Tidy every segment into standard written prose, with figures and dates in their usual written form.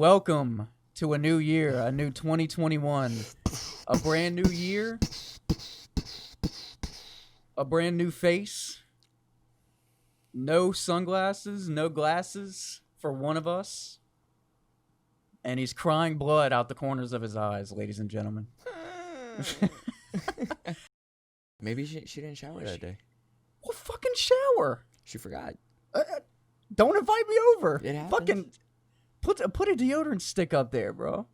Welcome to a new year, a new 2021, a brand new year, a brand new face, no sunglasses, no glasses for one of us, and he's crying blood out the corners of his eyes, ladies and gentlemen. Maybe she didn't shower that day. What fucking shower? She forgot. Don't invite me over. It happens. Fucking put a deodorant stick up there, bro.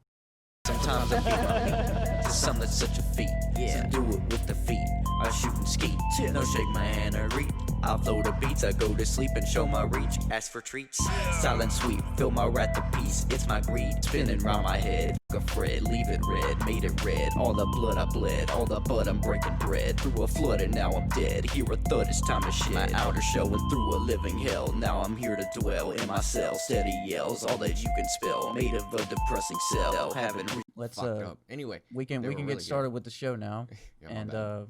Sometimes I feel my feet to some that's such a feat. Yeah. So do it with the feet. I shoot and ski. No shake my hand or reach. I'll flow the beats. I go to sleep and show my reach. Ask for treats. Silent sweep. Feel my wrath to peace. It's my greed spinning round my head. A Fred, leave it red, made it red. All the blood I bled, all the blood I'm breaking bread. Through a flood and now I'm dead. Hear a thud, it's time to shed. My outer shell went through a living hell. Now I'm here to dwell in my cell. Steady yells, all that you can spell. Made of a depressing cell. Haven't Let's up. Anyway, we can they were get really started with the show now. Yeah, my And bad.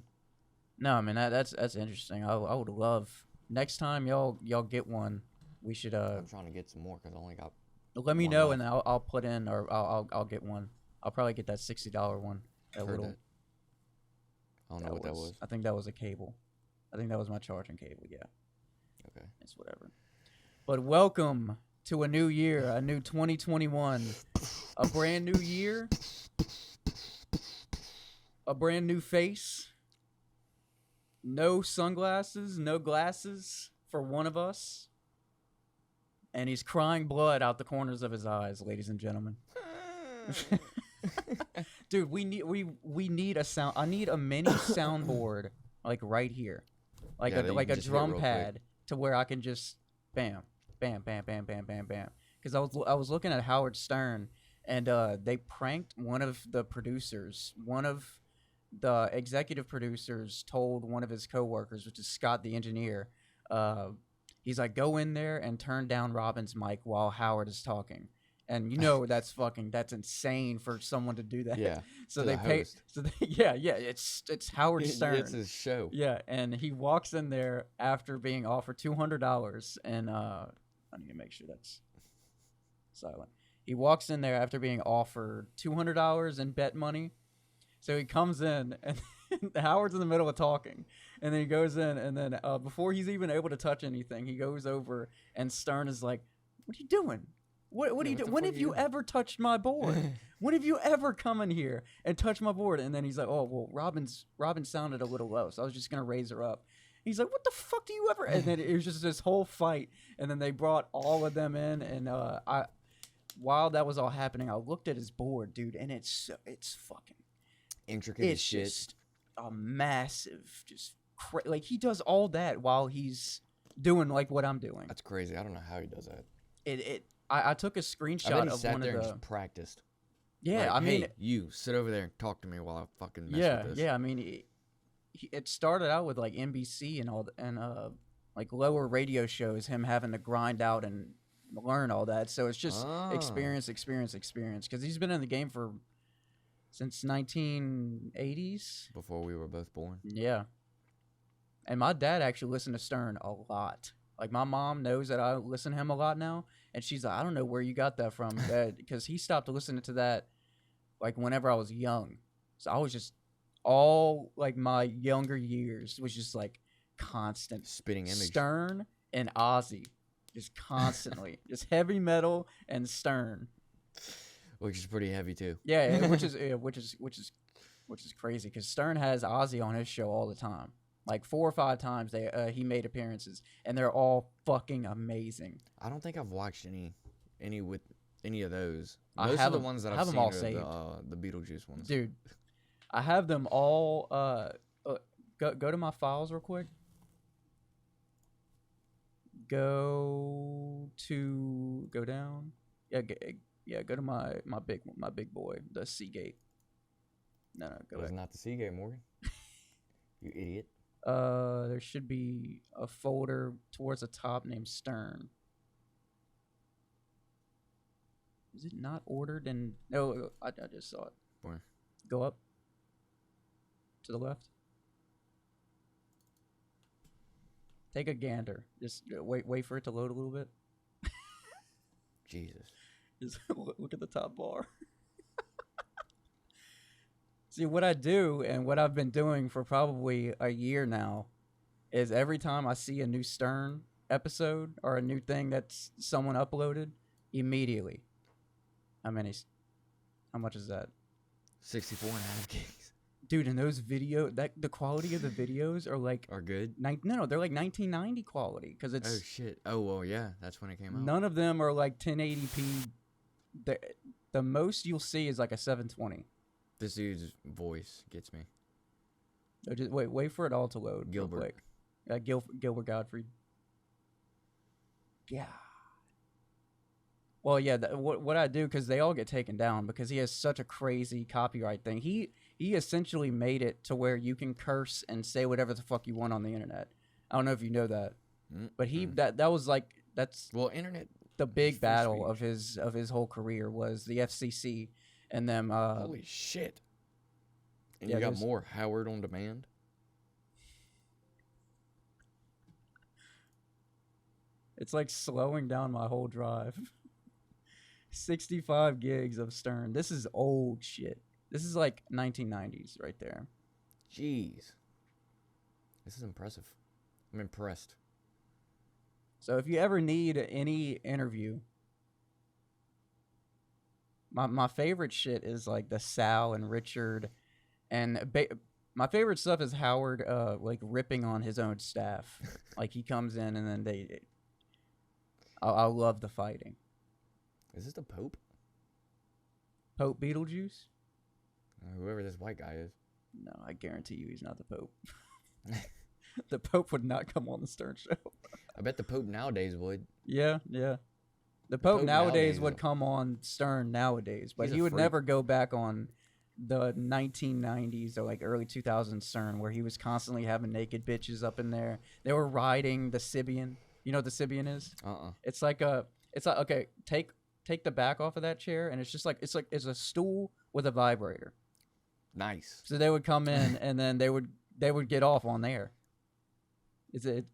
no, I mean that's interesting. I would love next time y'all get one. We should I'm trying to get some more because I only got. let me one know left. and I'll put in or I'll get one. I'll probably get that $60 one. That Heard little. that. I don't know what that was. I think that was a cable. I think that was my charging cable. Yeah, Okay. it's whatever. But welcome to a new year, a new 2021, a brand new year, a brand new face. No sunglasses, no glasses for one of us. And he's crying blood out the corners of his eyes, ladies and gentlemen. Dude, we need a sound. I need a mini soundboard like right here. Like Yeah, that you like can a just hit drum real pad to where I can just bam, bam, bam, bam, bam, bam, bam. Cuz I was looking at Howard Stern and they pranked one of the producers. One of the executive producers told one of his coworkers, which is Scott the engineer, he's like, go in there and turn down Robin's mic while Howard is talking. And you know that's insane for someone to do that. Yeah. So to they the pay. host. So they, yeah, it's Howard Stern. It's his show. Yeah, and he walks in there after being offered $200, and I need to make sure that's silent. He walks in there after being offered $200 in bet money. So he comes in, and Howard's in the middle of talking, and then he goes in, and then before he's even able to touch anything, he goes over, and Stern is like, "What are you doing? What are you doing? When have you ever touched my board? When have you ever come in here and touched my board?" And then he's like, "Oh, well, Robin sounded a little low, so I was just gonna raise her up." He's like, "What the fuck do you ever?" And then it was just this whole fight, and then they brought all of them in, and while that was all happening, I looked at his board, dude, and it's fucking Intricate as shit. just a massive, like he does all that while he's doing like what I'm doing. That's crazy. I don't know how he does that. I took a I screenshot bet he of sat one there of and the. just practiced. Yeah, Like, I mean, hey, you sit over there and talk to me while I fucking mess yeah, with this. yeah. I mean, it started out with like NBC and all, and like lower radio shows, him having to grind out and learn all that. So it's just experience. Because he's been in the game since 1980s. Before we were both born. Yeah. And my dad actually listened to Stern a lot. Like my mom knows that I listen to him a lot now, and she's like, "I don't know where you got that from," because he stopped listening to that like whenever I was young. So I was just all like my younger years was just like constant Spitting image. Stern and Ozzy, just constantly, just heavy metal and Stern. Which is pretty heavy too. Yeah, which is crazy because Stern has Ozzy on his show all the time. Like 4 or 5 times he made appearances, and they're all fucking amazing. I don't think I've watched any with any of those. I Most have of the them- ones that I I've have them seen all are saved. the Beetlejuice ones. Dude, I have them all. Go to my files real quick. Go down. Yeah, go to my big boy, the Seagate. No, go It was back. not the Seagate, Morgan. You idiot. There should be a folder towards the top named Stern. Is it not ordered? And no, I just saw it. Where? Go up to the left. Take a gander. Just wait for it to load a little bit. Jesus. Is look at the top bar. See, what I do and what I've been doing for probably a year now is every time I see a new Stern episode or a new thing that's someone uploaded, immediately. How much is that? 64.5 gigs. Dude, and those the quality of the videos are like Are good? No, they're like 1990 quality because it's. Oh shit! Oh well, yeah, that's when it came out. None of them are like 1080p. The most you'll see is like a 720. This dude's voice gets me. So just wait for it all to load. Gilbert. Real quick. Gilbert Gottfried. Yeah. Well, yeah. What I do, because they all get taken down because he has such a crazy copyright thing. He essentially made it to where you can curse and say whatever the fuck you want on the internet. I don't know if you know that, but that was like that's internet. The big battle of his whole career was the FCC and them. Holy shit! And you got more Howard on demand. It's like slowing down my whole drive. 65 gigs of Stern. This is old shit. This is like 1990s right there. Jeez. This is impressive. I'm impressed. So if you ever need any interview, my favorite shit is like the Sal and Richard, and my favorite stuff is Howard like ripping on his own staff. Like he comes in and then I love the fighting. Is this the Pope? Pope Beetlejuice? Whoever this white guy is. No, I guarantee you he's not the Pope. The Pope would not come on the Stern Show. I bet the Pope nowadays would. Yeah. The Pope nowadays would come on Stern nowadays, but he would never go back on the 1990s or like early 2000s Stern where he was constantly having naked bitches up in there. They were riding the Sibian. You know what the Sibian is? It's like okay, take the back off of that chair, and it's a stool with a vibrator. Nice. So they would come in and then they would get off on there. Is it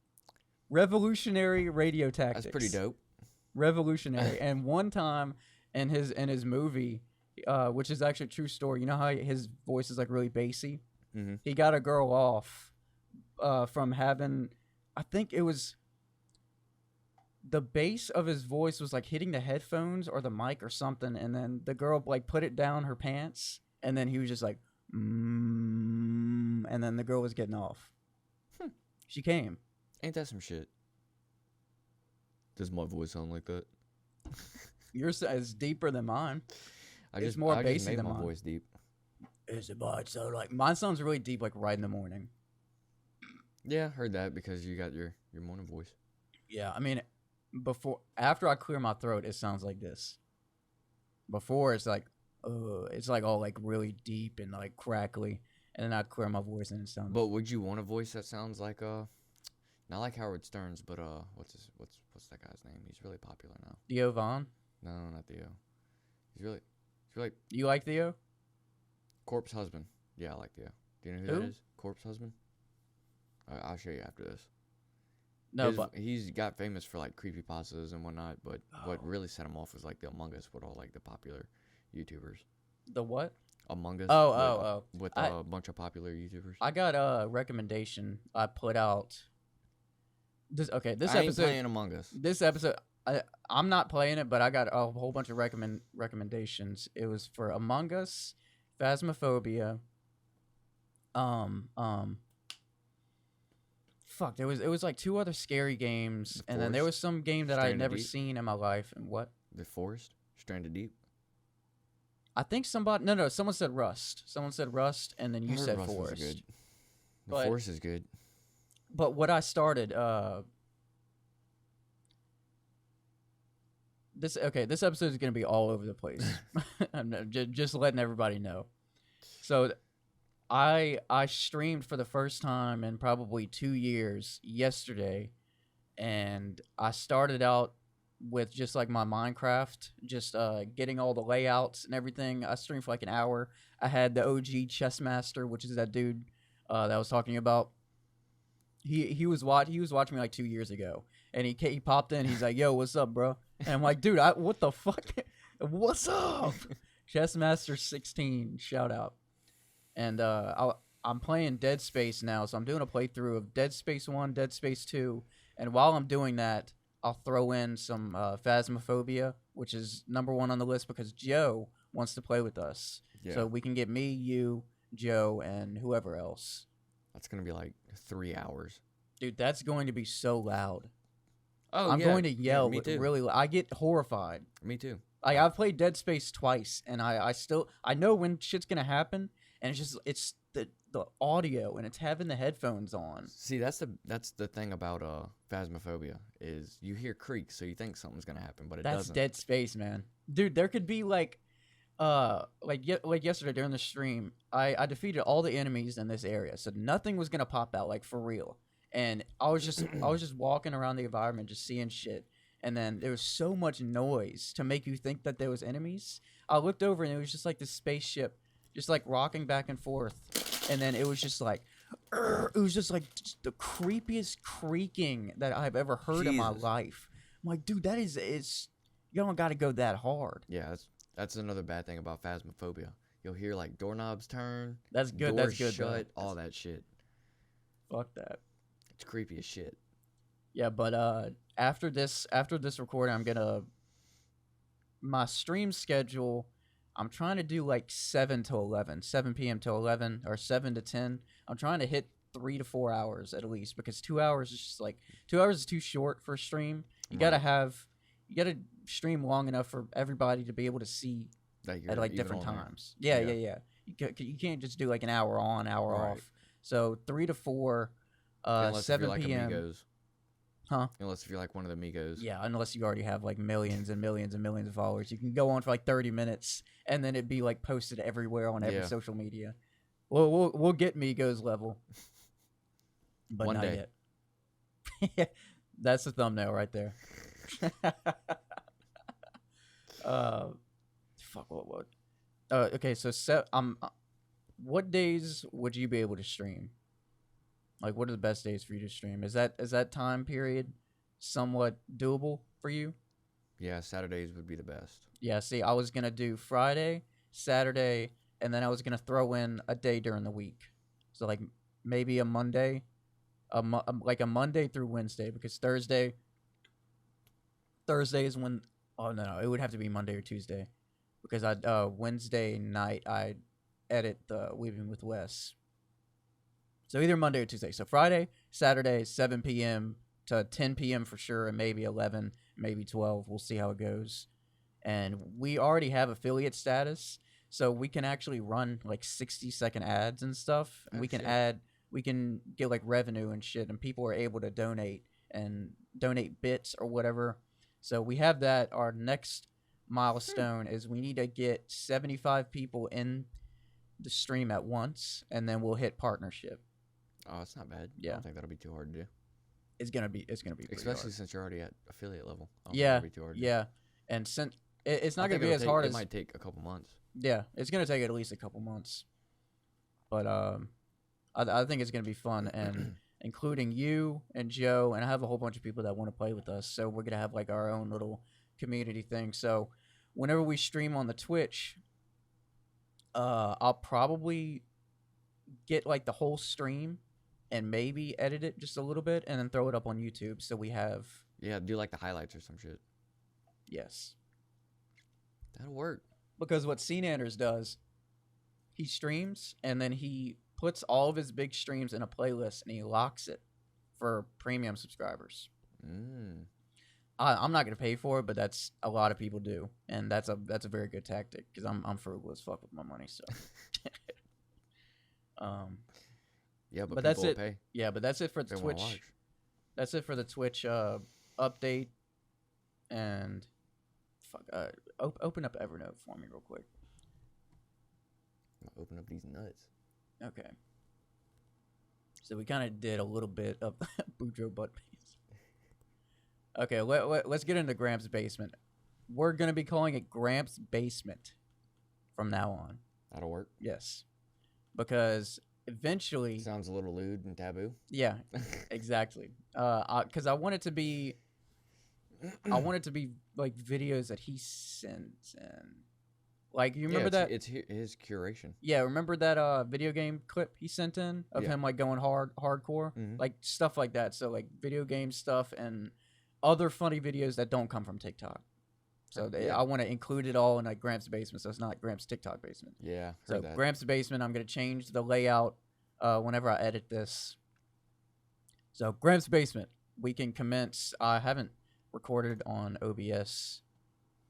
revolutionary radio tactics? That's pretty dope. Revolutionary. And one time in his movie, which is actually a true story, you know how his voice is like really bassy? Mm-hmm. He got a girl off from having, I think it was the bass of his voice was like hitting the headphones or the mic or something, and then the girl like put it down her pants, and then he was just like, and then the girl was getting off. She came. Ain't that some shit? Does my voice sound like that? Yours is deeper than mine. It's more I bassy just made than my mine. voice deep. Is it mine? So like mine sounds really deep, like right in the morning. Yeah, heard that because you got your morning voice. Yeah, I mean, after I clear my throat, it sounds like this. Before it's like all like really deep and like crackly, and then I clear my voice and it sounds. But would you want a voice that sounds like not like Howard Stern's, but what's that guy's name? He's really popular now. Theo Vaughn? No, not Theo. He's really. You like Theo? Corpse Husband. Yeah, I like Theo. Do you know who that is? Corpse Husband. I'll show you after this. No, but but he's got famous for like creepypastas and whatnot. But what really set him off was like the Among Us with all like the popular YouTubers. The what? Among Us. With a bunch of popular YouTubers. I got a recommendation I put out. This I episode. ain't playing Among Us. This episode, I'm not playing it, but I got a whole bunch of recommendations. It was for Among Us, Phasmophobia. Fuck, it was like 2 other scary games, and then there was some game that I had never seen in my life. And what? The Forest, Stranded Deep. I think someone said Rust. Someone said Rust, and then you said Rust Forest. Was good. The Forest is good. But what I started, this episode is going to be all over the place. I'm just letting everybody know. So I streamed for the first time in probably 2 years yesterday, and I started out with just like my Minecraft, just getting all the layouts and everything. I streamed for like an hour. I had the OG Chessmaster, which is that dude that I was talking about. He was watching me like 2 years ago, and he popped in. He's like, "Yo, what's up, bro?" And I'm like, "Dude, what the fuck? What's up? Chessmaster16, shout out. And I'm playing Dead Space now, so I'm doing a playthrough of Dead Space 1, Dead Space 2, and while I'm doing that, I'll throw in some Phasmophobia, which is number 1 on the list because Joe wants to play with us. Yeah. So we can get me, you, Joe, and whoever else. That's going to be like 3 hours. Dude, that's going to be so loud. Oh, I'm yeah. going to yell me too. really loud. I get horrified. Me too. Like, I've played Dead Space twice, and I know when shit's gonna happen, and it's the audio, and it's having the headphones on. See, that's the thing about Phasmophobia is you hear creaks, so you think something's gonna happen, but it That's doesn't. Dead Space, man. Dude, there could be like yesterday during the stream, I defeated all the enemies in this area, so nothing was gonna pop out, like for real. And I was just walking around the environment, just seeing shit. And then there was so much noise to make you think that there was enemies. I looked over and it was just like this spaceship, just like rocking back and forth. And then it was just like the creepiest creaking that I've ever heard in my life. I'm like, dude, that is you don't got to go that hard. Yeah, that's another bad thing about Phasmophobia. You'll hear like doorknobs turn. That's good. Doors That's good. shut. All that shit. Fuck that. It's creepy as shit. Yeah, but after this recording, I'm gonna my stream schedule. I'm trying to do like 7 p.m. to 11, or 7 to 10. I'm trying to hit 3 to 4 hours at least because 2 hours is just like 2 hours is too short for a stream. You gotta stream long enough for everybody to be able to see at like different times. Yeah. You can't just do like an hour on, hour off. So 3 to 4, unless 7 if you're p.m. Like Amigos. Huh? Unless if you're like one of the Migos. Yeah, unless you already have like millions and millions and millions of followers. You can go on for like 30 minutes and then it'd be like posted everywhere on every social media. We'll get Migos level. But one not day. Yet. That's the thumbnail right there. Fuck what? Okay, so what days would you be able to stream? Like, what are the best days for you to stream? Is that time period somewhat doable for you? Yeah, Saturdays would be the best. Yeah, see, I was going to do Friday, Saturday, and then I was going to throw in a day during the week. So, like, maybe a Monday, like a Monday through Wednesday, because Thursday is when, oh, no, it would have to be Monday or Tuesday, because Wednesday night, I edit the Weaving with Wes. So either Monday or Tuesday. So Friday, Saturday, 7 p.m. to 10 p.m. for sure, and maybe 11, maybe 12. We'll see how it goes. And we already have affiliate status, so we can actually run like 60-second ads and stuff. And we can get like revenue and shit, and people are able to donate bits or whatever. So we have that. Our next milestone is we need to get 75 people in the stream at once, and then we'll hit partnership. Oh, it's not bad. Yeah. I don't think that'll be too hard to do. It's gonna be pretty especially hard. since you're already at affiliate level. Yeah, it'll be too hard to do. yeah, and since it's not gonna be as hard as it might take a couple months. Yeah, it's gonna take at least a couple months, but I think it's gonna be fun, and including you and Joe, and I have a whole bunch of people that want to play with us. So we're gonna have like our own little community thing. So whenever we stream on the Twitch, I'll probably get like the whole stream and maybe edit it just a little bit and then throw it up on YouTube so we have... Yeah, do like the highlights or some shit. Yes. That'll work. Because what CNanders does, he streams and then he puts all of his big streams in a playlist and he locks it for premium subscribers. I'm not going to pay for it, but that's a lot of people do. And that's a very good tactic because I'm frugal as fuck with my money, so... Yeah, but that's it. Pay. Yeah, but that's it for the Twitch. That's it for the Twitch update. And fuck, open up Evernote for me real quick. Open up these nuts. Okay. So we kind of did a little bit of Boudreaux butt piece. Okay, let's get into Gramps Basement. We're gonna be calling it Gramps Basement from now on. That'll work. Yes, because eventually sounds a little lewd and taboo. Yeah, exactly. Because I want it to be like videos that he sent in. Like you remember that? It's his curation. Yeah, remember that video game clip he sent in of him like going hardcore, like stuff like that. So like video game stuff and other funny videos that don't come from TikTok. So I want to include it all in like Gramps Basement, so it's not Gramps TikTok Basement. Yeah. So that. Gramps Basement, I'm gonna change the layout whenever I edit this. So Gramps Basement, we can commence. I haven't recorded on OBS.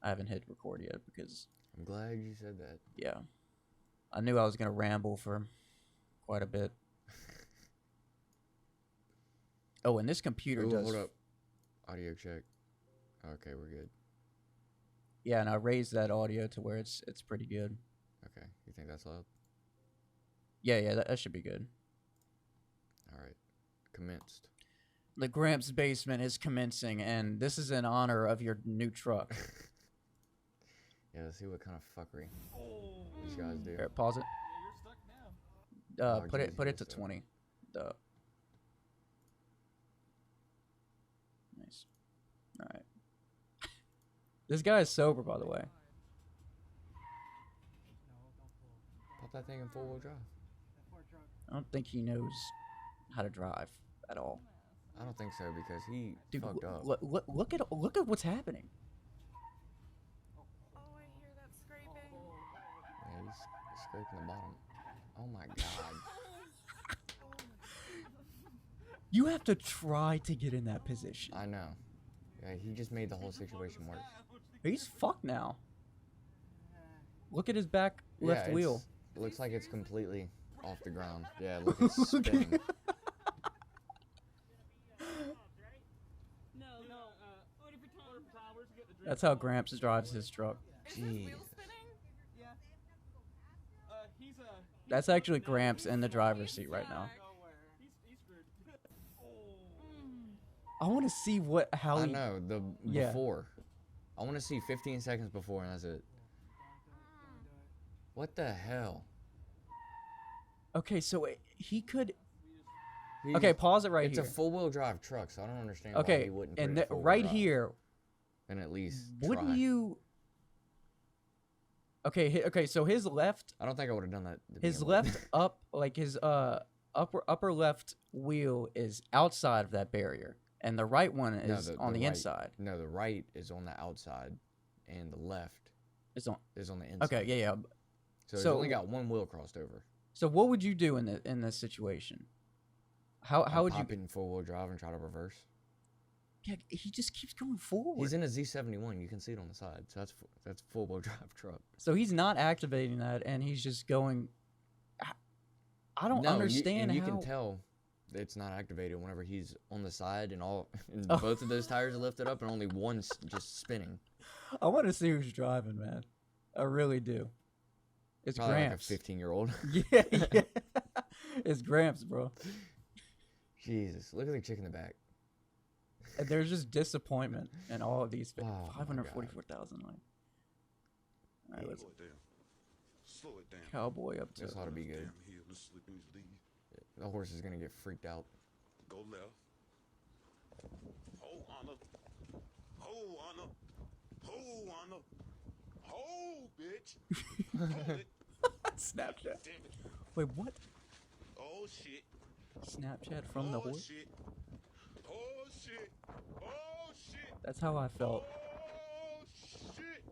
I haven't hit record yet because. I'm glad you said that. Yeah. I knew I was going to ramble for quite a bit. Oh, and this computer does... Hold up. Audio check. Okay, we're good. Yeah, and I raised that audio to where it's pretty good. Okay. You think that's loud? Yeah, that should be good. All right. Commenced. The Gramps Basement is commencing, and this is in honor of your new truck. Yeah, let's see what kind of fuckery these guys do. Here, pause it. Yeah, you're stuck now. Put it to 20. Nice. All right. This guy is sober, by the way. Pop that thing in 4-wheel drive. I don't think he knows how to drive at all. I don't think so because he Dude, fucked up. Look at what's happening. Yeah, he's scraping the bottom. Oh my god. You have to try to get in that position. I know. Yeah, he just made the whole situation worse. He's fucked now. Look at his back left wheel. It looks like it's completely off the ground. Yeah, look, it's spinning. That's how Gramps drives his truck. Jeez. That's actually Gramps in the driver's seat right now. I want to see how I he... know, before. I want to see 15 seconds before and that's it. What the hell? Okay, so he could... Okay, pause it right here. It's a 4-wheel drive truck, so I don't understand why he wouldn't put and it in 4-wheel right drive. here... And at least Wouldn't try. you... Okay, so his left... I don't think I would have done that. His left up, like his upper left wheel is outside of that barrier. And the right one is on the inside. No, the right is on the outside, and the left is on the inside. Okay, yeah. So he's only got one wheel crossed over. So what would you do in this situation? How would you pop it in 4-wheel drive and try to reverse? Yeah, he just keeps going forward. He's in a Z71. You can see it on the side. So that's 4-wheel drive truck. So he's not activating that, and he's just going. I don't understand how. You can tell it's not activated whenever he's on the side and both of those tires are lifted up and only one's just spinning. I want to see who's driving, man. I really do. It's Probably Gramps. like a 15-year-old. Yeah. It's Gramps, bro. Jesus, look at the chick in the back. And there's just disappointment in all of these. Oh, 544,000. Like, all right, let's Slow it down. cowboy up to. This ought to be good. Damn hill, let's slip in his lead. The horse is gonna get freaked out. Go left. Hold Honor. Hold Honor. Hold Honor. Hold, bitch. Hold it. Snapchat. Damn it. Wait, what? Oh shit. Snapchat from the Oh horse? shit. Oh shit. Oh shit. That's how I felt. Oh shit.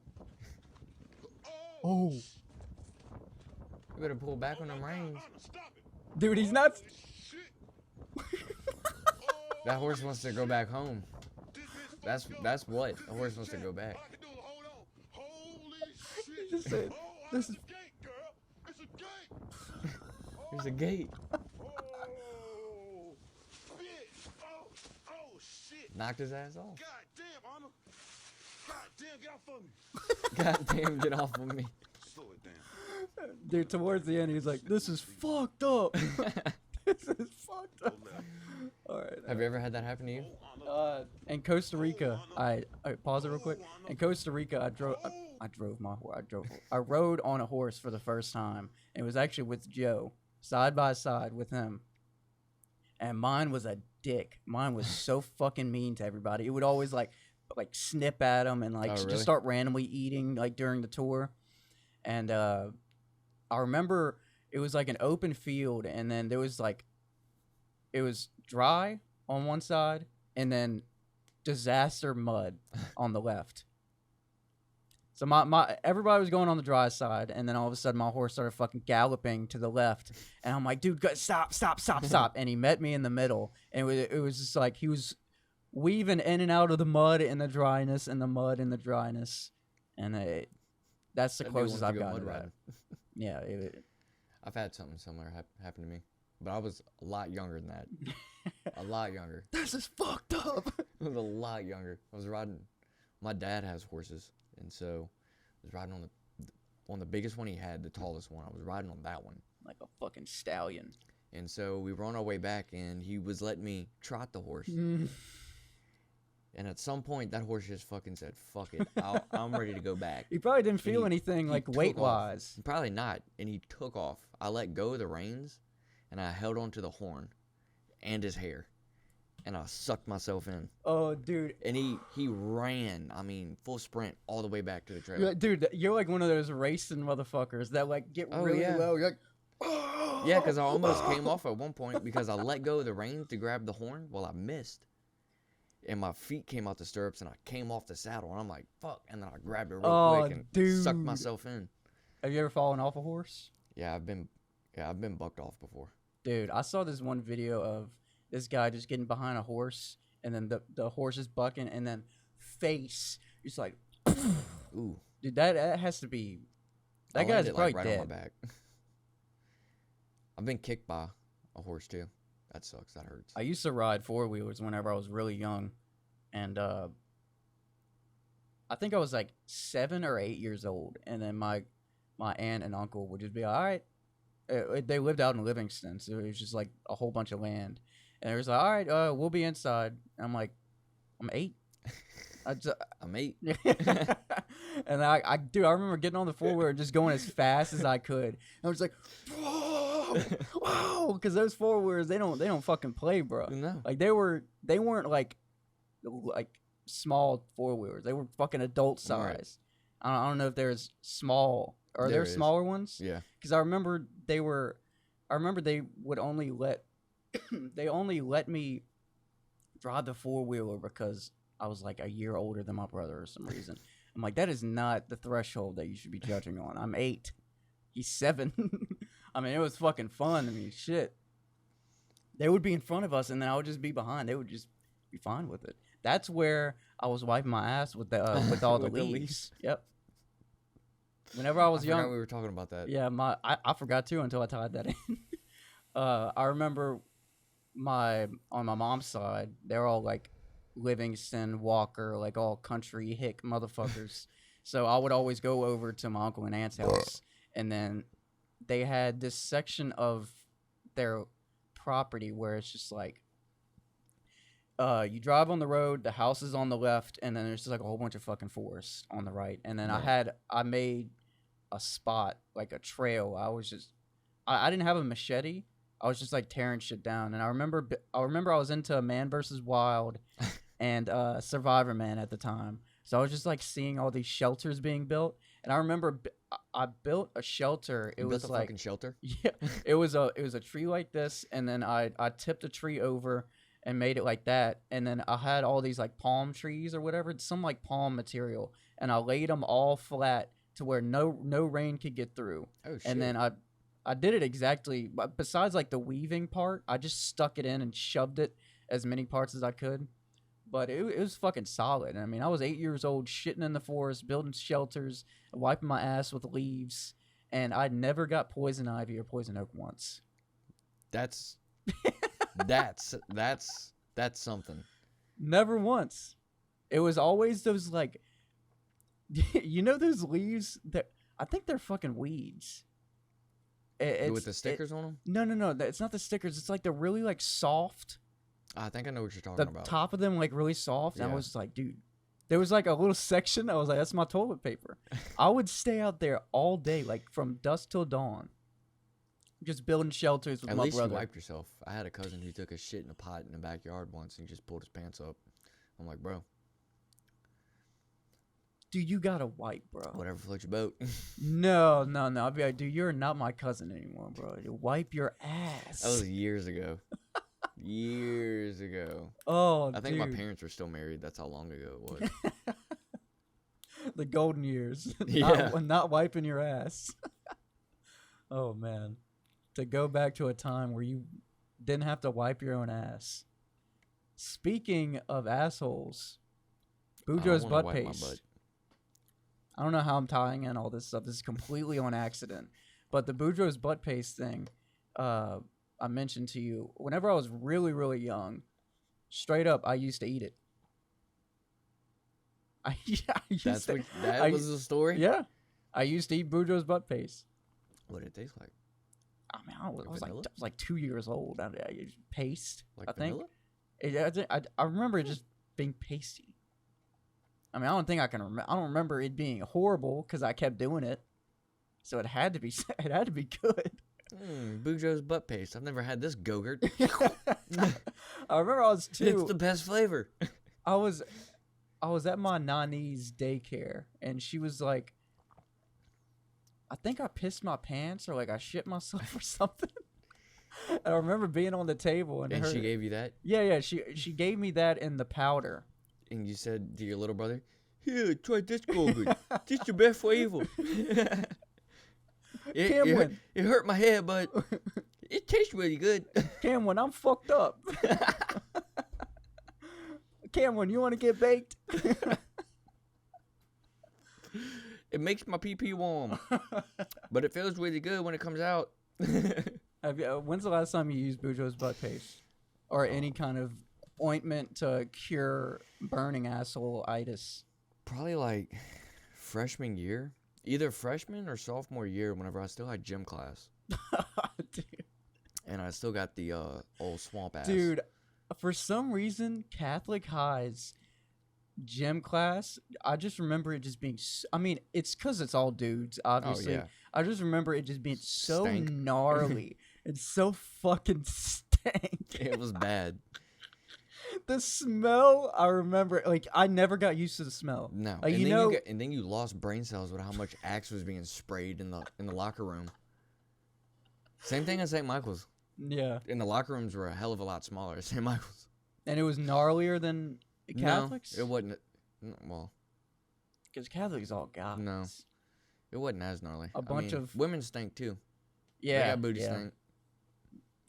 Oh. You better pull back on them reins. Honor, stop it. Dude, he's not. Shit. That horse wants to go back home. This bitch That's what. The horse wants to go back. I can do it. Hold on. Holy shit. He just said, Oh, "This it's is." a gate, girl. It's a gate. There's a gate. Oh, bitch. Oh, shit. Knocked his ass off. God damn, Honor. God damn, get off of me. God damn, get off of me. Slow it down. Dude, towards the end, he's like, "This is fucked up. This is fucked up." Go left. All right. Have you ever had that happen to you? In Costa Rica, I pause it real quick. In Costa Rica, I rode on a horse for the first time. And it was actually with Joe, side by side with him. And mine was a dick. Mine was so fucking mean to everybody. It would always like like snip at them and like Oh, really? just start randomly eating like during the tour. And I remember it was like an open field, and then there was like it was dry on one side, and then disaster mud on the left. So my everybody was going on the dry side, and then all of a sudden my horse started fucking galloping to the left, and I'm like, dude, stop! And he met me in the middle, and it was just like he was weaving in and out of the mud and the dryness and the mud and the dryness, and that's the That'd be closest one I've to go gotten to mud that. riding. Yeah, I've had something similar happen to me, but I was a lot younger than that. A lot younger. this is fucked up. I was a lot younger. I was riding. My dad has horses, and so I was riding on the biggest one he had, the tallest one. I was riding on that one, Like a fucking stallion. and so we were on our way back, and he was letting me trot the horse. And at some point, that horse just fucking said, "Fuck it, I'm ready to go back." He probably didn't And feel anything he like took weight off. wise. Probably not. And he took off. I let go of the reins, and I held onto the horn and his hair, and I sucked myself in. Oh, dude. And he ran, I mean, full sprint all the way back to the trailer. Dude, you're like one of those racing motherfuckers that like get Oh, really yeah. low. You're like, oh. Yeah, because I almost came off at one point because I let go of the reins to grab the horn. Well, I missed. And my feet came out the stirrups, and I came off the saddle, and I'm like, fuck. And then I grabbed it real quick and sucked dude. myself in. Have you ever fallen off a horse? Yeah, I've been bucked off before. Dude, I saw this one video of this guy just getting behind a horse, and then the horse is bucking, and then face, just like, Ooh. dude, that has to be, that I guy's landed, probably right dead. on my back. I've been kicked by a horse too. That sucks. That hurts. I used to ride four-wheelers whenever I was really young, and I think I was like 7 or 8 years old, and then my aunt and uncle would just be all right. They lived out in Livingston, so it was just like a whole bunch of land, and it was like, all right, we'll be inside. And I'm like, I'm 8. I'm 8. And I remember getting on the four-wheeler and just going as fast as I could. And I was like, whoa, because those four-wheelers, they don't fucking play, bro. No. Like they weren't like small four-wheelers. They were fucking adult size. Right. I don't know if there's small. Are there is. smaller ones? Yeah. Because I remember they would only let they only let me drive the four-wheeler because I was like a year older than my brother or some reason. I'm like, that is not the threshold that you should be judging on. I'm 8. He's 7. I mean, it was fucking fun. I mean, shit. They would be in front of us, and then I would just be behind. They would just be fine with it. That's where I was wiping my ass with the with all the With the leaves. leaves. Yep. Whenever I was I young, forgot we were talking about that. yeah, I forgot too until I tied that in. I remember on my mom's side, they're all like Livingston, Walker, like all country hick motherfuckers. So I would always go over to my uncle and aunt's house, and then they had this section of their property where it's just like you drive on the road, the house is on the left, and then there's just like a whole bunch of fucking forest on the right. And then Right. I made a spot, like a trail. I didn't have a machete. I was just like tearing shit down. And I remember I was into Man vs. Wild and Survivor Man at the time. So I was just like seeing all these shelters being built. And I remember I built a shelter. It You was built a like fucking shelter. yeah, it was a tree like this, and then I tipped a tree over and made it like that, and then I had all these like palm trees or whatever, some like palm material, and I laid them all flat to where no rain could get through. Oh shit. And then I did it exactly, but besides like the weaving part, I just stuck it in and shoved it as many parts as I could. But it was fucking solid. I mean, I was 8 years old, shitting in the forest, building shelters, wiping my ass with leaves, and I never got poison ivy or poison oak once. That's something. Never once. It was always those like, you know, those leaves that I think they're fucking weeds. With the stickers on them? No. It's not the stickers. It's like they're really like soft. I think I know what you're talking The about. top of them like really soft. And I Yeah. was just like, dude. There was like a little section. I was like, that's my toilet paper. I would stay out there all day, like from dusk till dawn, just building shelters with At my least brother. you wiped yourself. I had a cousin who took a shit in a pot in the backyard once and he just pulled his pants up. I'm like, bro, dude, you gotta wipe, bro. Whatever floats your boat. No. I'll be like, dude, you're not my cousin anymore, bro. You wipe your ass. That was years ago. Years ago. Oh, I think dude. my parents were still married. That's how long ago it was. The golden years. Yeah. Not wiping your ass. Oh, man. To go back to a time where you didn't have to wipe your own ass. Speaking of assholes, Boudreaux's butt wipe my paste. butt. I don't know how I'm tying in all this stuff. This is completely on accident. But the Boudreaux's butt paste thing, I mentioned to you, whenever I was really, really young, straight up, I used to eat it. That was the story? Yeah. I used to eat Boudreaux's butt paste. What did it taste like? I mean, I was vanilla? like 2 years old. I used paste, Like I think. vanilla? I remember it just being pasty. I mean, I don't think I can remember. I don't remember it being horrible because I kept doing it. So it had to be. It had to be good. Boudreaux's butt paste. I've never had this Go-Gurt. I remember I was 2. It's the best flavor. I was at my nanny's daycare, and she was like, I think I pissed my pants or like I shit myself or something. And I remember being on the table and she gave you that? Yeah. She gave me that in the powder. And you said to your little brother, "Here, try this Go-Gurt. This the best flavor." Cameron. It hurt my head, but it tastes really good. Cameron, I'm fucked up. Cameron, you want to get baked? It makes my pee-pee warm, but it feels really good when it comes out. When's the last time you used Boudreaux's butt paste? Or any kind of ointment to cure burning asshole-itis? Probably like freshman year. Either freshman or sophomore year whenever I still had gym class. Dude. And I still got the old swamp ass. Dude, for some reason, Catholic High's gym class, I just remember it just being... I mean, it's because it's all dudes, obviously. Oh, yeah. I just remember it just being so Stank. gnarly and so fucking stank. It was bad. The smell, I remember, like, I never got used to the smell. No. Like, And then you lost brain cells with how much Axe was being sprayed in the locker room. Same thing at St. Michael's. Yeah. And the locker rooms were a hell of a lot smaller at St. Michael's. And it was gnarlier than Catholics? No, it wasn't. Well, because Catholics all guys. No. It wasn't as gnarly. A bunch of... women stink too. Yeah. They got booty stink.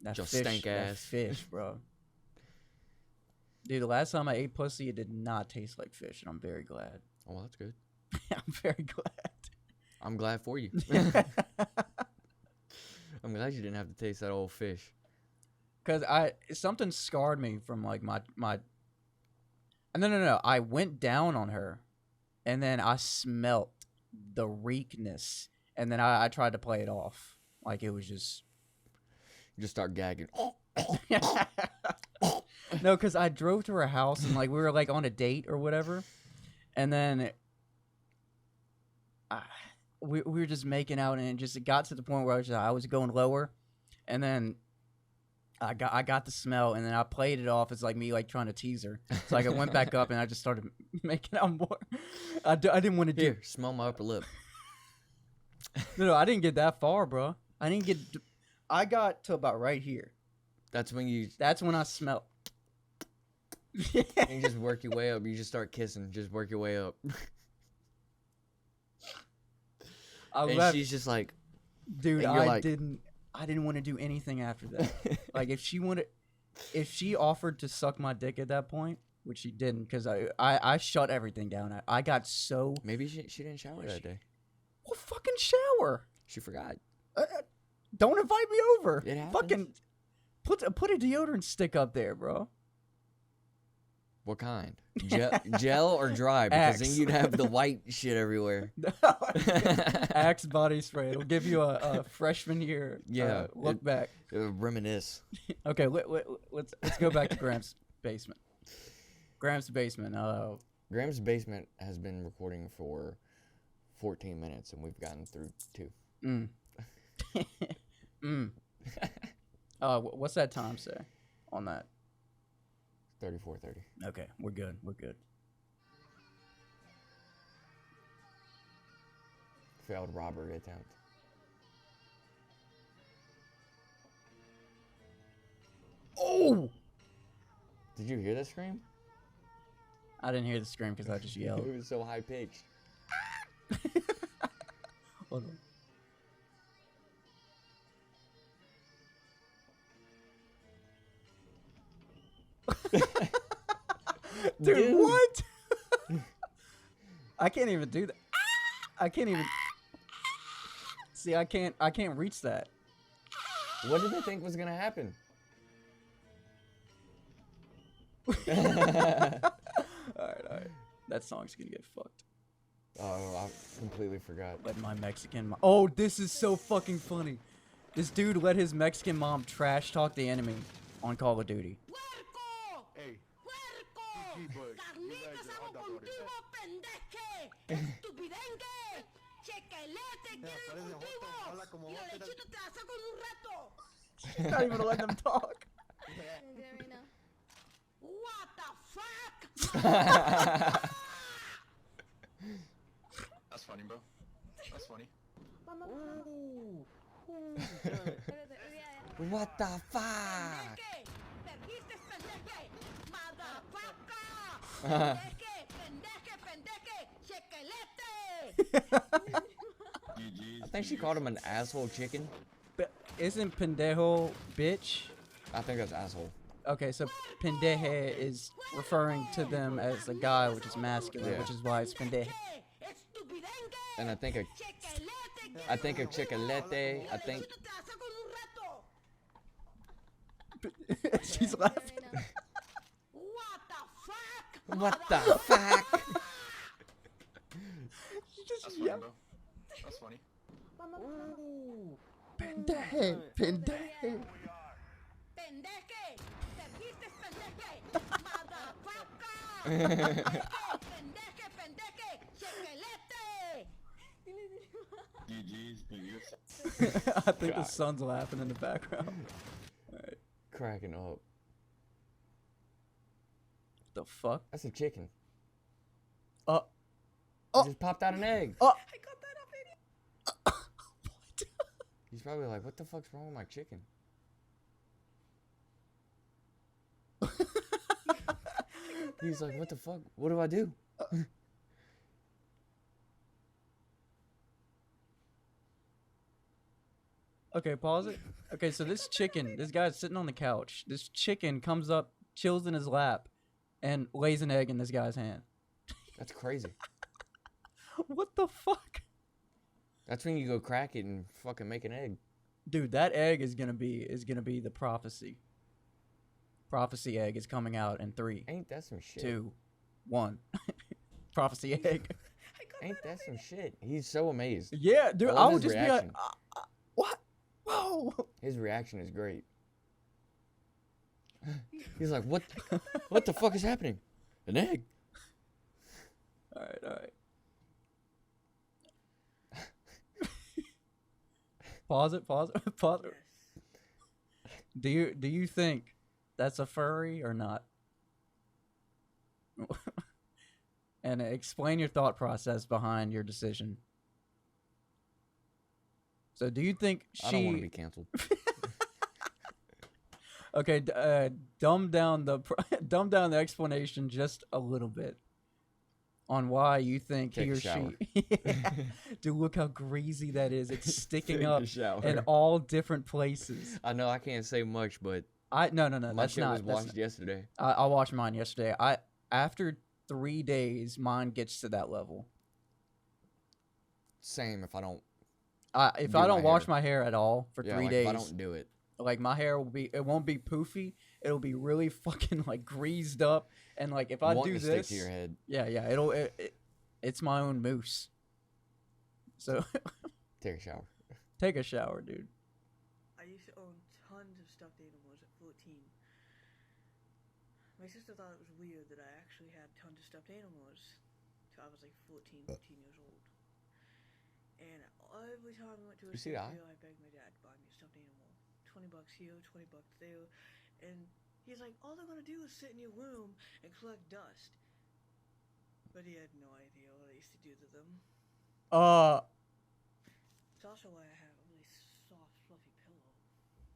That Just fish, stank that ass. fish, bro. Dude, the last time I ate pussy, it did not taste like fish, and I'm very glad. Oh, well, that's good. I'm very glad. I'm glad for you. I'm glad you didn't have to taste that old fish. Because something scarred me from, like, my... No. I went down on her, and then I smelt the reekness, and then I tried to play it off. Like, it was just... You just start gagging. No, because I drove to her house, and, like, we were, like, on a date or whatever, and then we were just making out, and it got to the point where I was going lower, and then I got the smell, and then I played it off as, like, me, like, trying to tease her. So, like, I went back up, and I just started making out more. I didn't want to do... Here, smell my upper lip. No, I didn't get that far, bro. I got to about right here. That's when I smelled. you just work your way up. You just start kissing. Just work your way up. She's just like... Dude, I didn't want to do anything after that. Like, if she offered to suck my dick at that point, which she didn't, because I shut everything down. I got so... Maybe she didn't shower that day. Well, fucking shower. She forgot. Don't invite me over. It happens. Fucking put a deodorant stick up there, bro. What kind? Gel or dry? Because then Axe. you'd have the white shit everywhere. Axe body spray. It'll give you a freshman year look back. Reminisce. Okay, let's go back to Gramps Basement. Gramps Basement. Gramps Basement has been recording for 14 minutes, and we've gotten through 2. What's that time say on that? 34:30. Okay, we're good. Failed robbery attempt. Oh! Did you hear that scream? I didn't hear the scream because I just yelled. It was so high pitched. Hold on. Dude, what? I can't even do that. I can't even. See, I can't reach that. What did they think was gonna happen? Alright. That song's gonna get fucked. Oh, I completely forgot. Let my Mexican mom. Oh, this is so fucking funny. This dude let his Mexican mom trash talk the enemy on Call of Duty. Puerco! Hey. Puerco! GG, bud. Carnitas hago contigo, pendeje. Estupidengue. Chequelete, quiero contigo. Y la lechita te la saco en un rato. She's not even letting them talk. What the fuck? That's funny, bro. That's funny. What the fuck? Pendeje. Perdiste, pendeje. Motherfucker. Pendeje. Chequelete. I think she called him an asshole chicken. Isn't pendejo bitch? I think that's asshole. Okay, so pendeje is referring to them as a guy, which is masculine, Yeah. which is why it's pendeje. And I think a chicolete. I think. She's laughing. What the fuck? She just That's funny, yelled. bro. That's funny. Pendeje. Pendeje. Perdiste, pendeje. Motherfucker. Pendeje. Chequelete. GG's, niggas. I think the sun's laughing in the background. Alright. Cracking up. The fuck? That's a chicken. Oh. It just popped out an egg. Oh. I got that off What? He's probably like, what the fuck's wrong with my chicken? He's like, what the fuck? What do I do? Okay, pause it. Okay, so this guy's sitting on the couch. This chicken comes up, chills in his lap, and lays an egg in this guy's hand. That's crazy. What the fuck? That's when you go crack it and fucking make an egg. Dude, that egg is gonna be the prophecy. Prophecy egg is coming out in 3, Ain't that some shit? 2, 1. Prophecy egg. Ain't that some shit? He's so amazed. Yeah, dude. I I love would his just be like, reaction. what? Whoa. His reaction is great. He's like, what? What the fuck is happening? An egg? All right. Pause it. Do you think that's a furry or not? And explain your thought process behind your decision. So do you think she... I don't want to be canceled. Okay, dumb down the explanation just a little bit on why you think Take he a or shower. she... Dude, look how greasy that is. It's sticking Take up a shower. in all different places. I know I can't say much, but No, my that's shit not. was washed yesterday. I washed mine yesterday. After 3 days, mine gets to that level. Same if I don't. If Do I my don't wash hair. my hair at all for Yeah, 3 like days, if I don't do it. like my hair it won't be poofy. It'll be really fucking like greased up, and like if I Want do to stick this, to your head. yeah, it's my own moose. So Take a shower. take a shower, dude. I used to own tons of stuffed animals at 14. My sister thought it was weird that I actually had tons of stuffed animals till I was like 14, 15 years old. And every time I went to a You see that? fair, I begged my dad to buy me a stuffed animal. $20 here, $20 there. And he's like, all they're gonna do is sit in your room and collect dust. But he had no idea what I used to do to them. It's also why I have a really soft, fluffy pillow.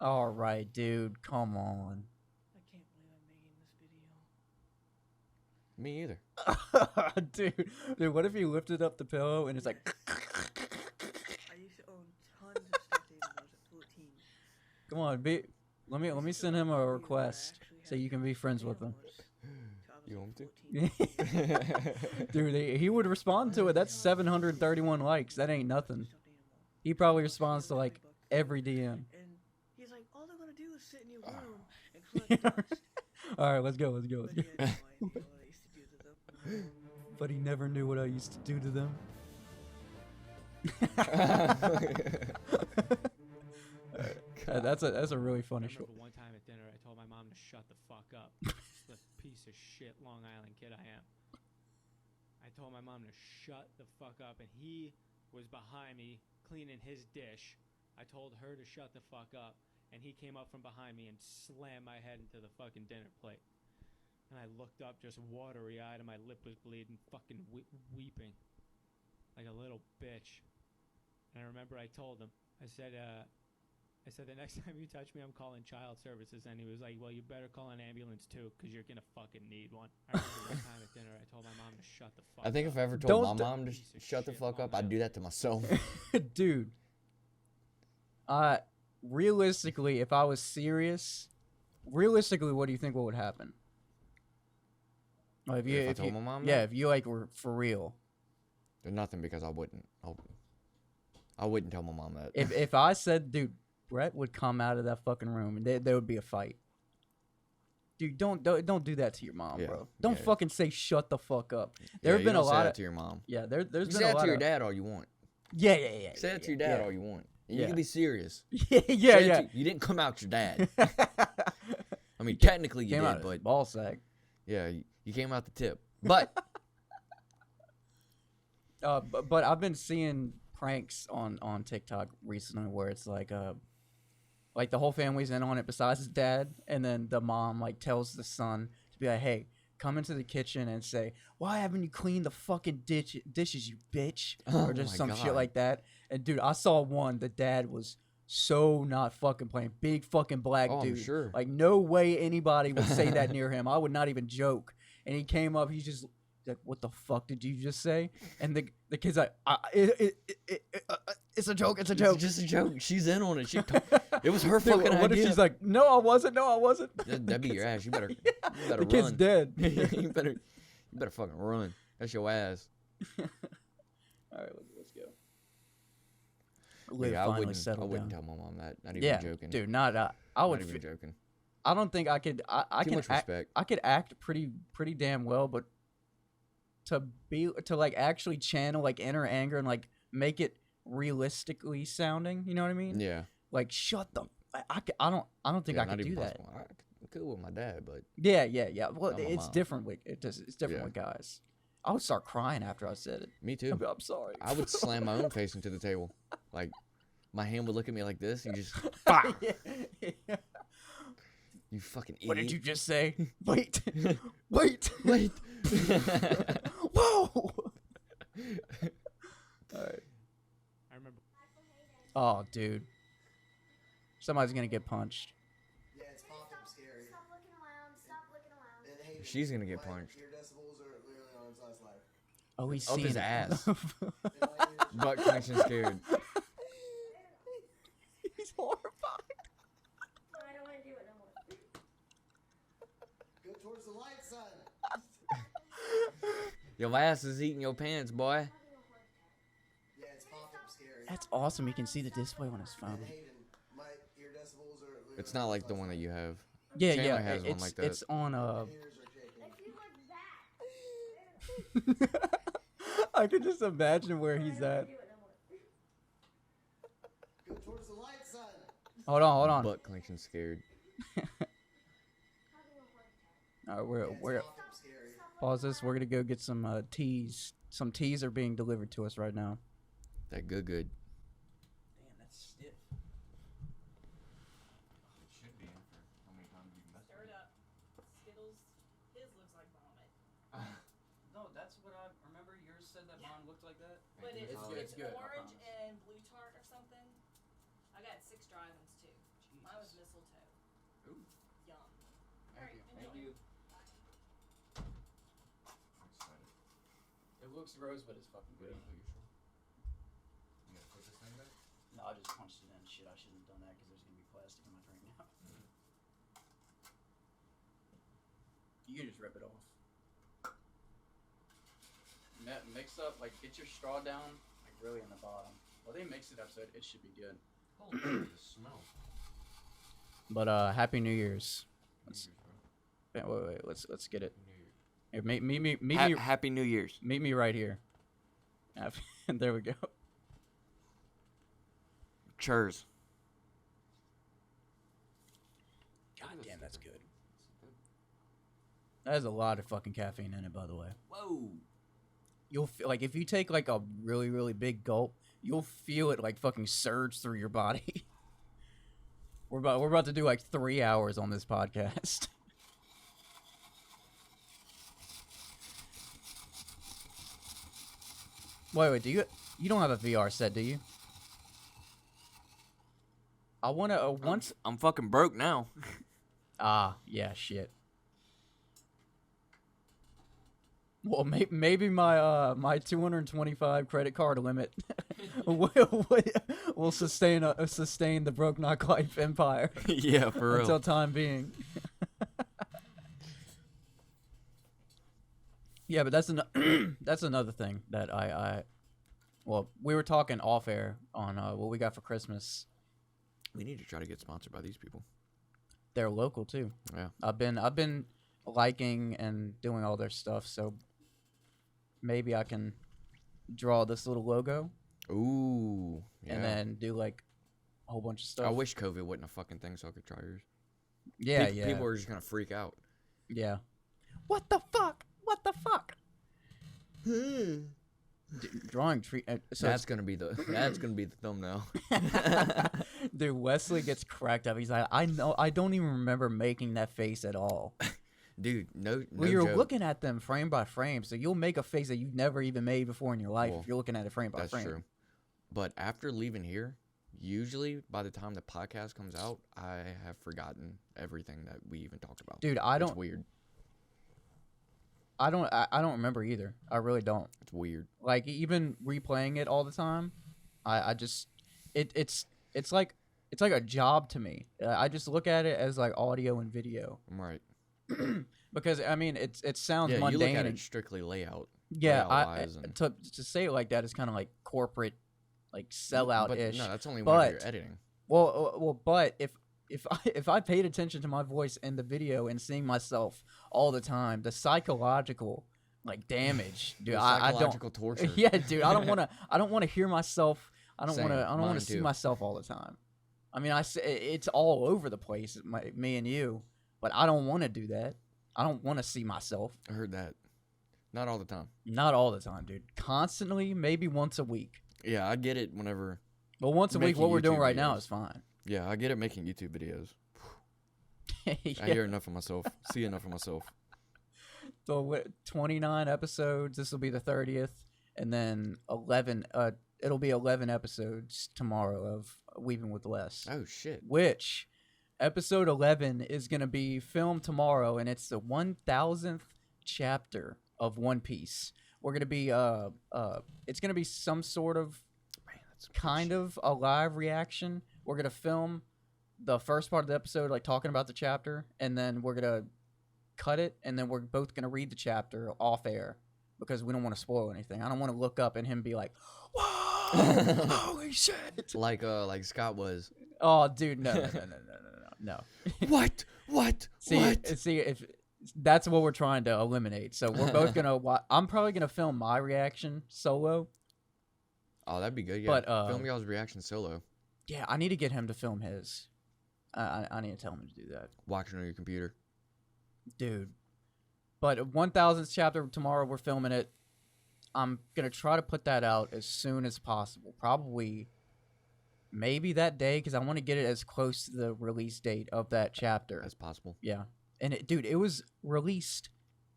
All right, dude. Come on. I can't believe I'm making this video. Me either. Dude, what if you lifted up the pillow and it's like... I used to own tons of stuffed animals at 14. Come on, let me send him a request so you can be friends with him. You want me to? Dude, he would respond to it. That's 731 likes. That ain't nothing. He probably responds to like every DM. And he's like, all they're gonna do is sit in your room and collect dust. All right, let's go. But he had no idea what I used to do to them. But he never knew what I used to do to them. That's a really funny show. One time at dinner, I told my mom to shut the fuck up. The piece of shit Long Island kid I am. I told my mom to shut the fuck up, and he was behind me cleaning his dish. I told her to shut the fuck up, and he came up from behind me and slammed my head into the fucking dinner plate. And I looked up just watery-eyed, and my lip was bleeding, fucking weeping like a little bitch. And I remember I told him, I said, the next time you touch me, I'm calling child services. And he was like, well, you better call an ambulance too, because you're going to fucking need one. I remember one time at dinner, I told my mom to shut the fuck up. I think if I ever told my mom to shut the fuck up, I'd do that to myself. Dude. Realistically, if I was serious, what do you think would happen? Well, if I told my mom that? Yeah, if you like were for real. There's nothing, because I wouldn't tell my mom that. If I said, dude, Brett would come out of that fucking room and there would be a fight. Dude, don't do that to your mom, bro. Don't fucking say shut the fuck up. There have been a lot say of that to your mom. Yeah, there's been a lot. Say that to your dad all you want. Yeah. Say that to your dad all you want. And you can be serious. Yeah. You didn't come out your dad. I mean, technically you did, but ball sack. Yeah, you came out the tip. But but I've been seeing pranks on TikTok recently where it's like the whole family's in on it besides his dad, and then the mom like tells the son to be like, hey, come into the kitchen and say, why haven't you cleaned the fucking dishes, you bitch? Or just some shit like that. And dude, I saw one, the dad was so not fucking playing. Big fucking black dude. I'm sure. Like no way anybody would say that near him. I would not even joke. And he came up, he's just like, what the fuck did you just say? And the kid's like, it's a joke. It's a joke. It's just a joke. She's in on it. It was her Dude, fucking idea. What if she's like, no, I wasn't. That'd be your ass. You better the run. kid's dead. you better fucking run. That's your ass. All right, let's go. Liv Yeah, I finally wouldn't settled tell down. my mom that. Not even joking. Dude, I would. Not even joking. I don't think I could. I Too can much respect. I could act pretty damn well, but to like actually channel like inner anger and like make it realistically sounding, you know what I mean? Yeah. Like shut the. I don't think I could do that. I'm cool with my dad, but Yeah. Well, not my it's mom. different. It's different with guys. I would start crying after I said it. Me too. I'm sorry. I would slam my own face into the table. Like my hand would look at me like this, and just Yeah. you fucking idiot. What did you just say? Wait. Wait. Whoa. All right. I remember. Oh, dude. Somebody's gonna get punched. Yeah, it's fucking scary. Stop looking around. Stop looking around. And hey, She's gonna get punched. Your decibels are literally on his last life. Oh, he's Up seeing his it. ass. And my ears- Butt connection scared. He's horrified. I don't want to do it no more. Go towards the light, son. Your ass is eating your pants, boy. Yeah, it's fucking scary. That's awesome. You can see the display on his phone. And Hayden, my ear decibels are literally It's not on like his the last one that life. you have. Yeah, Chandler has one it's like that. it's on My ears are shaking. If you like that. I could just imagine where he's at. Do it no more. Go towards the light, son. Hold on. Butt connection scared. All right, we're Fucking scary. pause this. We're gonna go get some teas. Some teas are being delivered to us right now. That good. Damn, that's stiff. Should be in for how many times you messed Stir it up. Skittles, his looks like vomit. No, that's what I remember. Yours said that mine looked like that. But It's good, it's it's good, I orange promise. and blue tart or something. I got 6 dry ones too. Mine was mistletoe. Ooh. Yum. Thank you. Alright, Thank enjoy. you. I'm excited. It looks Rosewoods is fucking good. You gotta put this thing back? No, I just punched it in. Shit, I shouldn't have done that because there's gonna be plastic in my drink now. You can just rip it off. Mix up, like, get your straw down, like, really in the bottom. Well, they mix it up so it should be good. Holy shit, the smell. But Happy New Year's. Wait, let's get it. Here, meet me. Happy New Year's. Meet me right here. There we go. Cheers. God damn, that's good. That has a lot of fucking caffeine in it, by the way. Whoa. You'll feel like if you take like a really, really big gulp, you'll feel it like fucking surge through your body. We're about to do like 3 hours on this podcast. Wait, do you don't have a VR set, do you? I want to once. I'm fucking broke now. Yeah, shit. Well, maybe my 225 credit card limit will sustain the broke knocklife empire. Yeah, for real. Until time being. Yeah, but that's another thing that well, we were talking off air on what we got for Christmas. We need to try to get sponsored by these people. They're local too. Yeah. I've been liking and doing all their stuff, so maybe I can draw this little logo. Ooh. Yeah. And then do like a whole bunch of stuff. I wish COVID wasn't a fucking thing so I could try yours. Yeah, People are just gonna freak out. Yeah. What the fuck? What the fuck? Drawing tree. So That's gonna be the thumbnail. Dude, Wesley gets cracked up. He's like, I don't even remember making that face at all. Dude, no Well, you're joke. looking at them frame by frame, so you'll make a face that you've never even made before in your life if you're looking at it frame by frame. That's true. But after leaving here, usually by the time the podcast comes out, I have forgotten everything that we even talked about. Dude, It's weird. I don't remember either. I really don't. It's weird. Like even replaying it all the time, I just it's like a job to me. I just look at it as like audio and video. Right. Because I mean it sounds mundane. You look at it strictly layout. Yeah, to say it like that is kind of like corporate, like sellout ish. No, that's only when you're editing. Well, but if I paid attention to my voice in the video and seeing myself all the time, the psychological like damage, dude, Psychological torture. Yeah, dude, I don't want to hear myself. I don't want to see too. myself all the time. I mean, it's all over the place, me and you, but I don't want to do that. I don't want to see myself. I heard that. Not all the time. Not all the time, dude. Constantly, maybe once a week. Yeah, I get it whenever. But once a week, what we're doing YouTube right now videos. is fine. Yeah, I get it making YouTube videos. Yeah. I hear enough of myself. See enough of myself. So 29 episodes. This will be the 30th, and then 11. It'll be 11 episodes tomorrow of Weaving with Less. Oh shit! Which episode 11 is gonna be filmed tomorrow, and it's the 1000th chapter of One Piece. We're gonna be it's gonna be some sort of kind of a live reaction. We're gonna film the first part of the episode, like talking about the chapter, and then we're gonna cut it, and then we're both gonna read the chapter off air because we don't want to spoil anything. I don't want to look up and him be like, "Whoa, holy shit!" Like Scott was. Oh, dude, no. What? See, if that's what we're trying to eliminate. So we're both gonna. I'm probably gonna film my reaction solo. Oh, that'd be good. Yeah, But, film y'all's reaction solo. Yeah, I need to get him to film his. I need to tell him to do that, Watching on your computer. dude. But 1000th chapter tomorrow, we're filming it. I'm gonna try to put that out as soon as possible. Probably, maybe that day, because I want to get it as close to the release date of that chapter as possible. Yeah, and it was released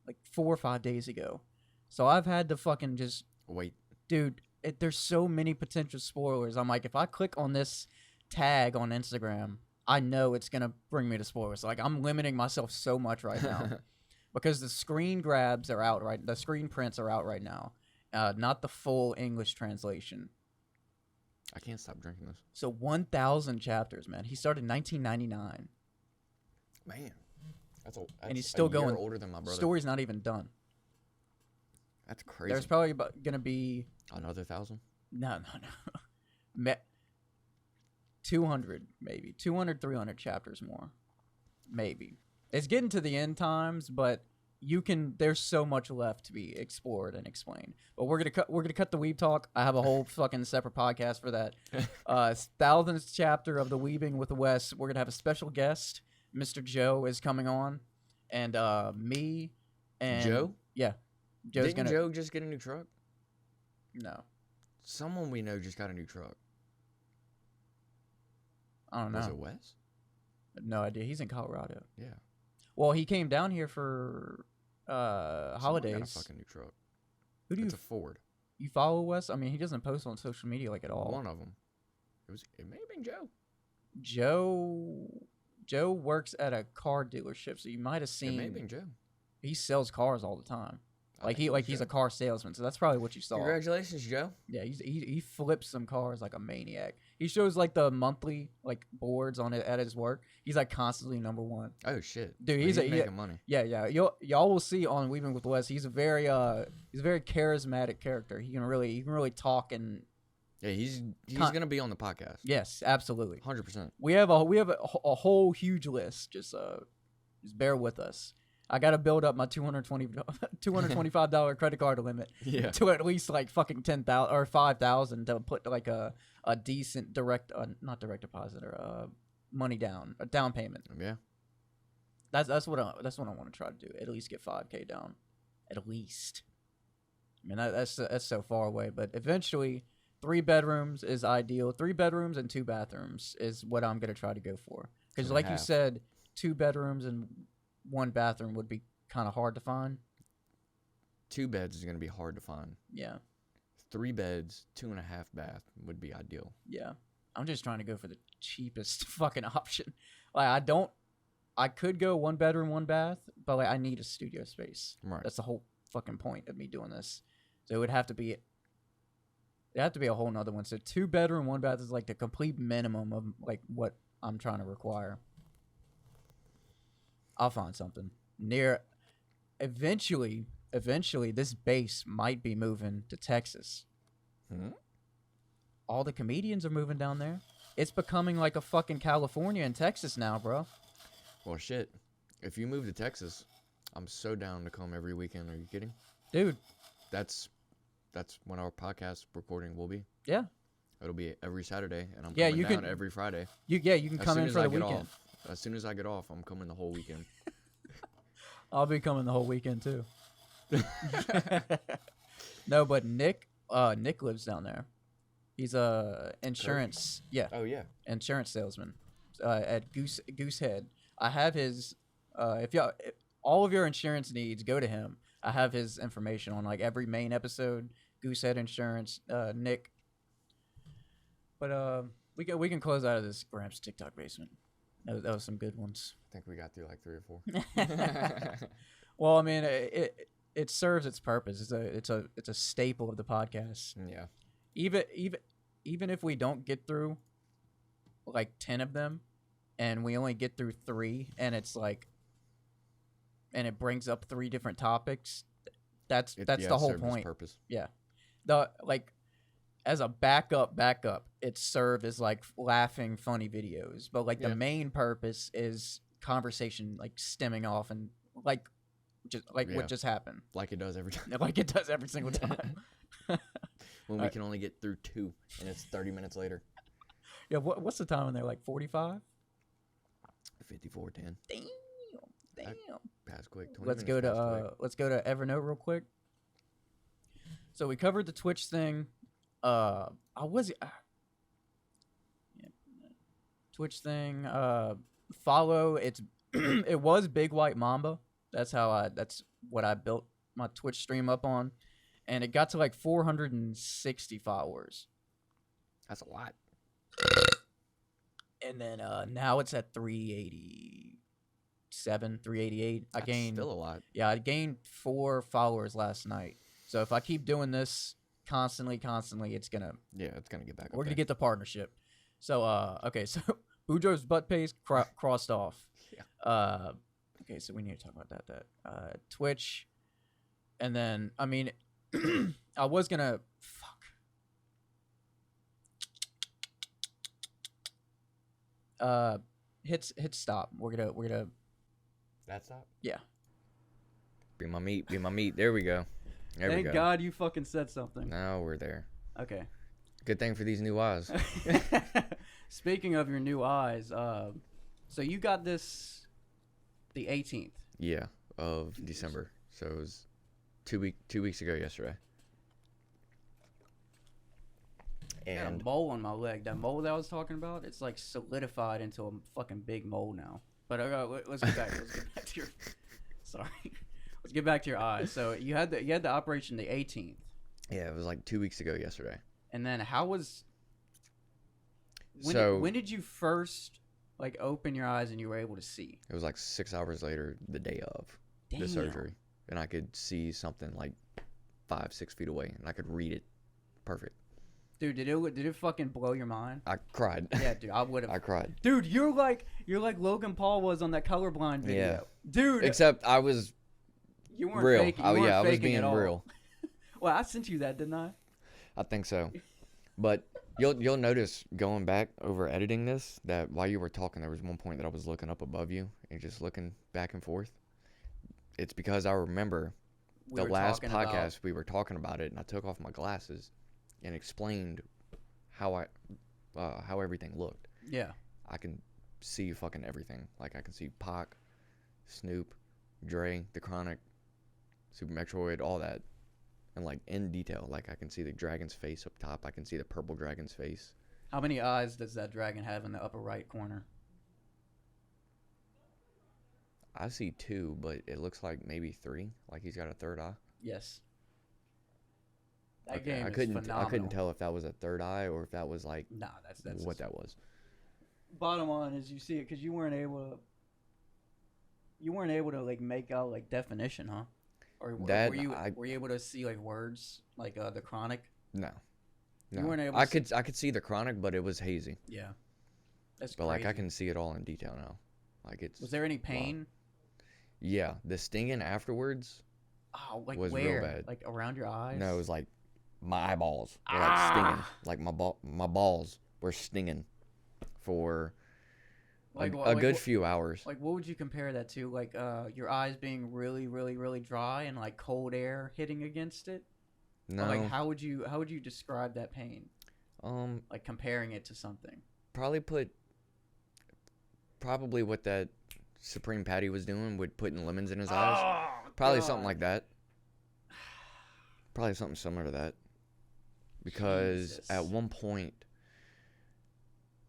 like 4 or 5 days ago, so I've had to fucking just wait, dude. There's so many potential spoilers. I'm like, if I click on this tag on Instagram, I know it's gonna bring me to spoilers. Like I'm limiting myself so much right now because the screen grabs are out right. The screen prints are out right now, not the full English translation. I can't stop drinking this. So 1,000 chapters, man. He started in 1999. Man, that's and he's still a year going. older than my brother. Story's not even done. That's crazy. There's probably gonna be another 1,000. No. 200 maybe 200 300 chapters more, maybe. It's getting to the end times, but there's so much left to be explored and explained. But we're gonna cut the Weeb talk. I have a whole fucking separate podcast for that. 1000th chapter of the Weebing with the West. We're gonna have a special guest. Mr. Joe is coming on, and me and Joe. Yeah, Didn't Joe just get a new truck? No, someone we know just got a new truck. I don't know. Was it Wes? No idea. He's in Colorado. Yeah. Well, he came down here for holidays. Someone got a fucking new truck. It's a Ford. You follow Wes? I mean, he doesn't post on social media like at all. One of them. It may have been Joe. Joe works at a car dealership, so you might have seen. It may have been Joe. He sells cars all the time. He's a car salesman, so that's probably what you saw. Congratulations, Joe. Yeah, he flips some cars like a maniac. He shows like the monthly like boards on it at his work. He's like constantly number one. Oh shit, dude, he's making money. Yeah. Y'all will see on Weaving with Wes. He's a very charismatic character. He can really talk and. Yeah, he's gonna be on the podcast. Yes, absolutely, 100%. We have a whole huge list. Just bear with us. I got to build up my $225 credit card limit to at least like fucking 10,000 or 5,000 to put like a decent not direct deposit or money down, a down payment. Yeah. That's what I want to try to do. At least get 5K down. At least. I mean that's so far away, but eventually 3 bedrooms is ideal. 3 bedrooms and 2 bathrooms is what I'm going to try to go for. Cuz like you said, 2 bedrooms and 1 bathroom would be kind of hard to find. 2 beds is going to be hard to find. Yeah. 3 beds, 2.5 bath would be ideal. Yeah. I'm just trying to go for the cheapest fucking option. Like I could go 1 bedroom, 1 bath, but like I need a studio space. Right. That's the whole fucking point of me doing this. So it would have to be a whole nother one. So 2 bedroom, 1 bath is like the complete minimum of like what I'm trying to require. I'll find something near. Eventually, this base might be moving to Texas. All the comedians are moving down there. It's becoming like a fucking California and Texas now, bro. Well, shit. If you move to Texas, I'm so down to come every weekend. Are you kidding? Dude. That's when our podcast recording will be. Yeah. It'll be every Saturday, and I'm coming down every Friday. You can come in for the weekend. As soon as I get off, I'm coming the whole weekend. I'll be coming the whole weekend too. No, but Nick lives down there. He's a insurance, insurance salesman at Goosehead. I have his. If all of your insurance needs, go to him. I have his information on like every main episode. Goosehead Insurance, Nick. But we can close out of this Gramps TikTok basement. That was some good ones. I think we got through like 3 or 4. Well, I mean, it serves its purpose. It's a staple of the podcast. Yeah. Even if we don't get through like 10 of them, and we only get through 3, and it's like, and it brings up 3 different topics, that's the whole point. Purpose. Yeah. As a backup, it served as like laughing, funny videos. But like the main purpose is conversation, like stemming off and like what just happened. Like it does every time. Like it does every single time. When we can only get through 2, and it's 30 minutes later. Yeah. What's the time in there? Like 45? 54:10. Damn. Pass quick. Let's go to Evernote real quick. So we covered the Twitch thing. Twitch thing. Follow. It was Big White Mamba. That's what I built my Twitch stream up on, and it got to like 460 followers. That's a lot. And then now it's at 387, 388. I That's gained still a lot. Yeah, I gained 4 followers last night. So if I keep doing this constantly, it's gonna It's gonna get back. we're up gonna there. get the partnership. So okay, so Bujo's butt paste crossed off. Yeah. Okay, so we need to talk about that. Twitch, and then I mean, I was gonna hit stop. We're gonna That's up. Yeah. Be my meat. Be my meat. There we go. There we Thank go. God you fucking said something. Now we're there. Okay. Good thing for these new eyes. Speaking of your new eyes, so you got this the 18th. Yeah, of December. So it was 2 weeks ago yesterday. I got And a mole on my leg. That mole that I was talking about, it's like solidified into a fucking big mole now. But let's get back. Let's get back to your. Sorry. Let's get back to your eyes. So you had the operation the 18th, yeah, it was like 2 weeks ago yesterday. and then how was? When did you first like open your eyes and you were able to see? It was like 6 hours later, the day of Damn. the surgery, and I could see something like 5-6 feet away, and I could read it. Perfect. Dude, did it fucking blow your mind? I cried. Yeah, dude, I would have. I cried. Dude, you're like Logan Paul was on that Colorblind video. Yeah. Dude, Except I was you weren't real. faking. I You weren't was faking being at all. real. Well, I sent you that, didn't I? I think so. But you'll notice going back over editing this that while you were talking, there was one point that I was looking up above you and just looking back and forth. It's because I remember We the were last talking about- podcast we were talking about it, and I took off my glasses and explained how everything looked. Yeah. I can see fucking everything. Like I can see Pac, Snoop, Dre, The Chronic, Super Metroid, all that. And like in detail, like I can see the dragon's face up top. I can see the purple dragon's face. How many eyes does that dragon have in the upper right corner? I see 2, but it looks like maybe 3. Like he's got a third eye. Yes. That Okay, game I is couldn't phenomenal. tell if that was a third eye or if that was like Nah, that's what that was. Bottom line is you see it because you weren't able to like make out like definition, huh? Or That were you I- were you able to see like words like the Chronic? No. You No. weren't able I to could see the Chronic, but it was hazy. Yeah. That's But like I crazy. can see it all in detail now. Like it's Was there any pain? Yeah, the stinging afterwards. Oh, like was real where? bad. Like around your eyes? No, it was like my eyeballs were like stinging. Like my balls were stinging for Like a what- like good what- few hours. Like what would you compare that to? Like your eyes being really, really, really dry and like cold air hitting against it? No, Or, like how would you describe that pain? um, Like comparing it to something. probably what that Supreme Patty was doing with putting lemons in his eyes. Probably something like that. Probably something similar to that. Because Jesus. at one point,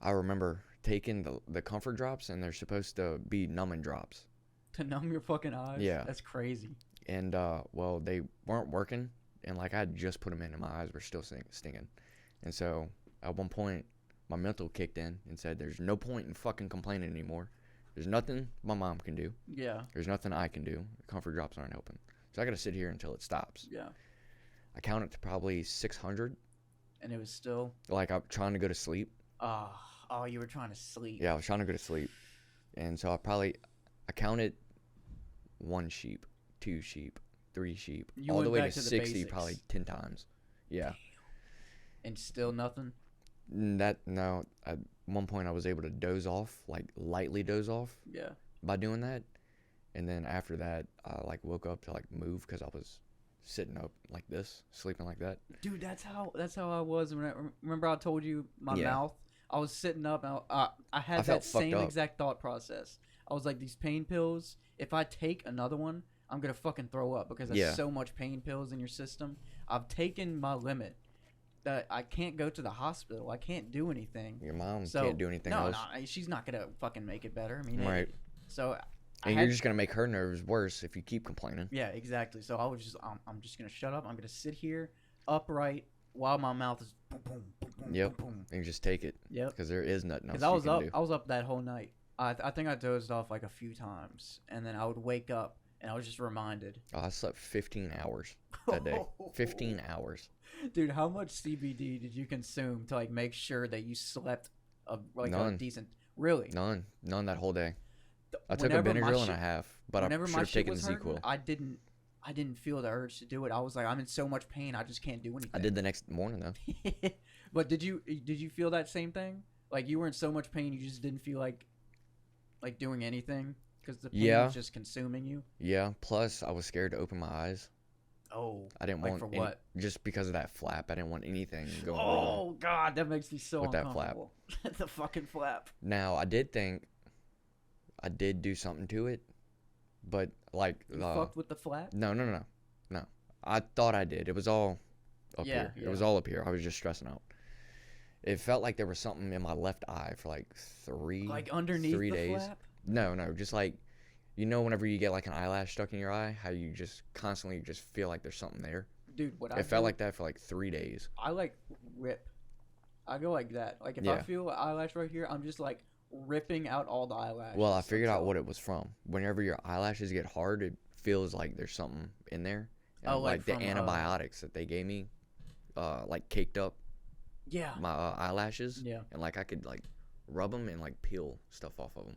I remember taking the comfort drops, and they're supposed to be numbing drops. To numb your fucking eyes? Yeah. That's crazy. And well, they weren't working, and like I had just put them in, and my eyes were still stinging. And so at one point, my mental kicked in and said, "There's no point in fucking complaining anymore. There's nothing my mom can do. Yeah. There's nothing I can do. The comfort drops aren't helping. So I got to sit here until it stops." Yeah. I counted to probably 600. And it was still Like I'm trying to go to sleep. oh, you were trying to sleep. Yeah, I was trying to go to sleep, and so I counted 1 sheep, 2 sheep, 3 sheep, You all the went way back to to the 60, basics. probably 10 times. Yeah. And still nothing. At one point I was able to doze off, like lightly doze off Yeah. by doing that, and then after that I like woke up to like move because I was sitting up like this, sleeping like that. Dude, that's how I was when remember I told you my Yeah. mouth. I was sitting up and I had I felt that fucked same up. exact thought process. I was like, these pain pills, if I take another one, I'm gonna fucking throw up because there's Yeah. so much pain pills in your system. I've taken my limit. That I can't go to the hospital. I can't do anything. Your mom So can't do anything no, else, no, she's not gonna fucking make it better. I mean, right? So I And had, you're just gonna make her nerves worse if you keep complaining. yeah, exactly. So I was just, I'm just gonna shut up. I'm gonna sit here upright while my mouth is boom, boom, boom, boom, Yep. boom, boom. And just take it. Yep. Because there is nothing else Because I was you can up, do. I was up that whole night. I think I dozed off like a few times, and then I would wake up, and I was just reminded. Oh, I slept 15 hours that day. 15 hours. Dude, how much CBD did you consume to like make sure that you slept a None. decent? Really? None that whole day. I took a Whenever my Benadryl and shit- a half, but I Whenever should my have shit taken was hurting, ZQL. I didn't feel the urge to do it. I was like, I'm in so much pain, I just can't do anything. I did the next morning though. But did you feel that same thing? Like you were in so much pain, you just didn't feel like doing anything because the pain Yeah. was just consuming you. Yeah. Plus, I was scared to open my eyes. Oh, I didn't like want for any- what? just because of that flap. I didn't want anything going wrong. Oh God, that makes me so With that flap. uncomfortable. The fucking flap. Now, I did think I did do something to it, but like You fucked with the flap? no. I thought I did. It was all up Yeah, here. It was all up here. I was just stressing out. It felt like there was something in my left eye for like Like underneath 3 the days. flap? No, just like, whenever you get like an eyelash stuck in your eye, how you just constantly just feel like there's something there. Dude, what I It felt do- like that for like 3 days. I like rip. I go like that. Like if I Yeah. feel an eyelash right here, I'm just like ripping out all the eyelashes. Well, I figured out what it was from. Whenever your eyelashes get hard, it feels like there's something in there. And Oh, like the from, antibiotics that they gave me, like caked up Yeah. my eyelashes. Yeah. And like I could like rub them and like peel stuff off of them.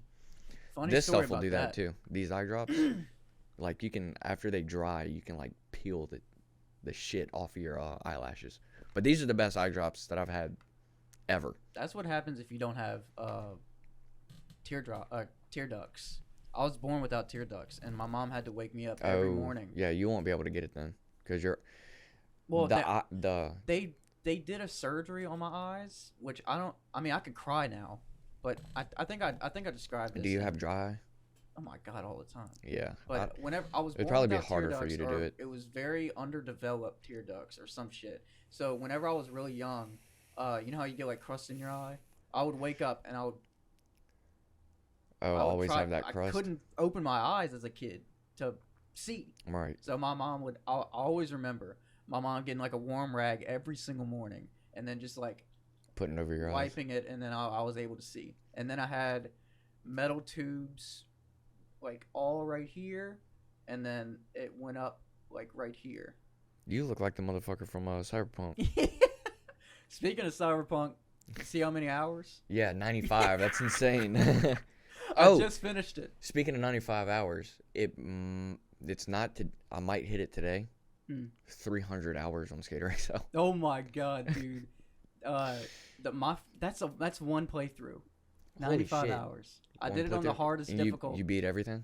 Funny This story stuff will about do that too. These eye drops, like you can, after they dry, you can like peel the shit off of your eyelashes. But these are the best eye drops that I've had ever. That's what happens if you don't have tear ducts. I was born without tear ducts, and my mom had to wake me up every morning. Yeah, you won't be able to get it then, because you're. Well, the they did a surgery on my eyes, which I don't. I mean, I could cry now, but I think I described this. Do you have dry eye? Oh my God, all the time. Yeah. But whenever I was it'd born probably be without tear harder for you ducts, to do or it. It was very underdeveloped tear ducts or some shit. So whenever I was really young, you know how you get like crust in your eye? I would wake up and I would always try, have that crust. I couldn't open my eyes as a kid to see. Right. So my mom would. I always remember my mom getting like a warm rag every single morning, and then just like Putting it over your eyes. wiping it, and then I was able to see. And then I had metal tubes, like all right here, and then it went up like right here. You look like the motherfucker from Cyberpunk. Speaking of Cyberpunk, see how many hours? Yeah, 95. That's insane. I just finished it. Speaking of 95 hours, it's not to. I might hit it today. 300 hours on Skater XL. Oh my God, dude. That's one playthrough. 95 shit. hours. I One did it on the playthrough. hardest And difficult. You beat everything?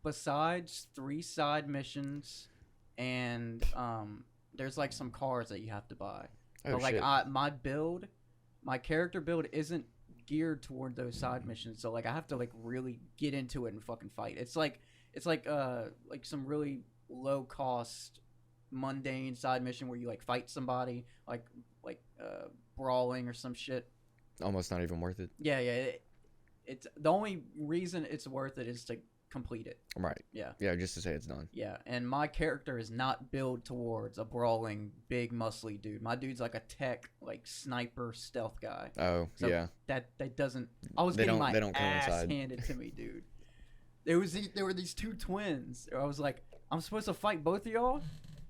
Besides 3 side missions, and there's like some cars that you have to buy. Oh, But like shit. my character build isn't geared toward those side missions. So like I have to like really get into it and fucking fight. It's like some really low cost mundane side mission where you like fight somebody like brawling or some shit. Almost not even worth it. Yeah. It's the only reason it's worth it is to complete it. Right. Yeah. Yeah, just to say it's done. Yeah, and my character is not built towards a brawling, big, muscly dude. My dude's like a tech, like sniper stealth guy. Oh, So yeah. That doesn't. I was They getting don't- my they don't ass coincide. handed to me, dude. There were these 2 twins. I was like, I'm supposed to fight both of y'all,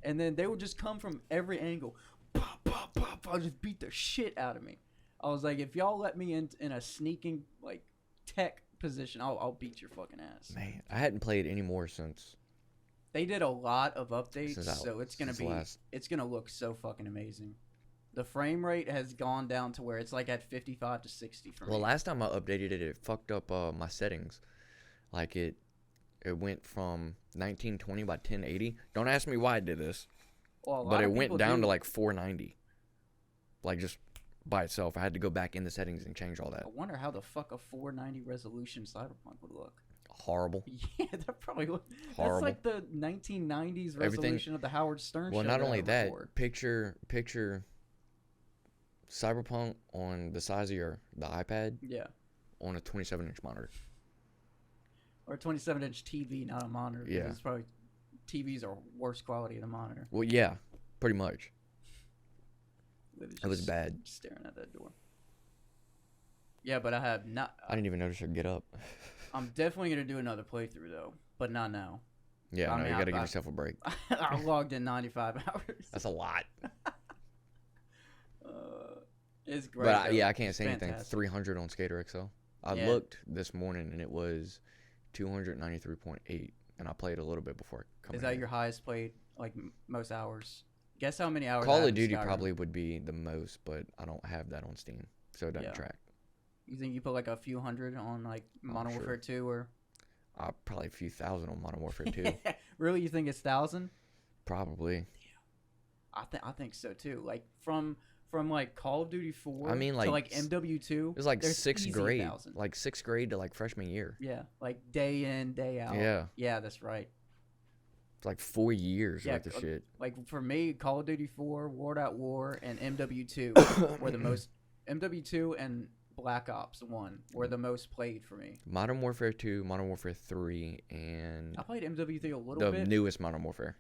and then they would just come from every angle. Pop, pop, pop, pop, just beat the shit out of me. I was like, if y'all let me in a sneaking like tech position, I'll beat your fucking ass. Man, I hadn't played any more since. They did a lot of updates, Since out- so it's gonna since be last- it's gonna look so fucking amazing. The frame rate has gone down to where it's like at 55 to 60 for me. Well, last time I updated it, it fucked up my settings. Like it went from 1920 by 1080. Don't ask me why it did this, Well, a lot but it of went people down do. to like 490. Like just by itself. I had to go back in the settings and change all that. I wonder how the fuck a 490 resolution Cyberpunk would look. Horrible. Yeah, that probably look. Horrible. That's like the 1990s Everything- resolution of the Howard Stern Well, show. not that only I that, record. picture Cyberpunk on the size of the iPad Yeah, on a 27-inch monitor. or a 27-inch TV, not a monitor. 'cause Yeah. it's probably TVs are worse quality than a monitor. Well, yeah, pretty much. Liv is It was just bad. staring at that door. Yeah, but I have not. I didn't even notice her get up. I'm definitely gonna do another playthrough though, but not now. Yeah, I no, mean, you gotta give I- yourself a break. I logged in 95 hours. That's a lot. It's great. But though. yeah, I can't It's say anything. fantastic. 300 on Skater XL. I Yeah. looked this morning and it was 293.8, and I played a little bit before coming. Is that here. your highest played, like most hours? Guess how many hours? I Call have of in Duty Skyrim. probably would be the most, but I don't have that on Steam, so it doesn't Yeah. track. You think you put like a few hundred on like Modern sure. Warfare 2 or? Probably a few thousand on Modern Warfare 2. Really, you think it's 1,000? Probably. I think so too. Like from like Call of Duty 4 I mean, to like, like MW2. It was like there's sixth easy grade, 1,000. like sixth grade to like freshman year. Yeah, like day in, day out. Yeah. Yeah, that's right. It's like 4 years Yeah, worth of shit. Like for me, Call of Duty 4, War.War, and MW2 were the most. MW2 and Black Ops 1 were the most played for me. Modern Warfare 2, Modern Warfare 3, and I played MW3 a little the bit. newest Modern Warfare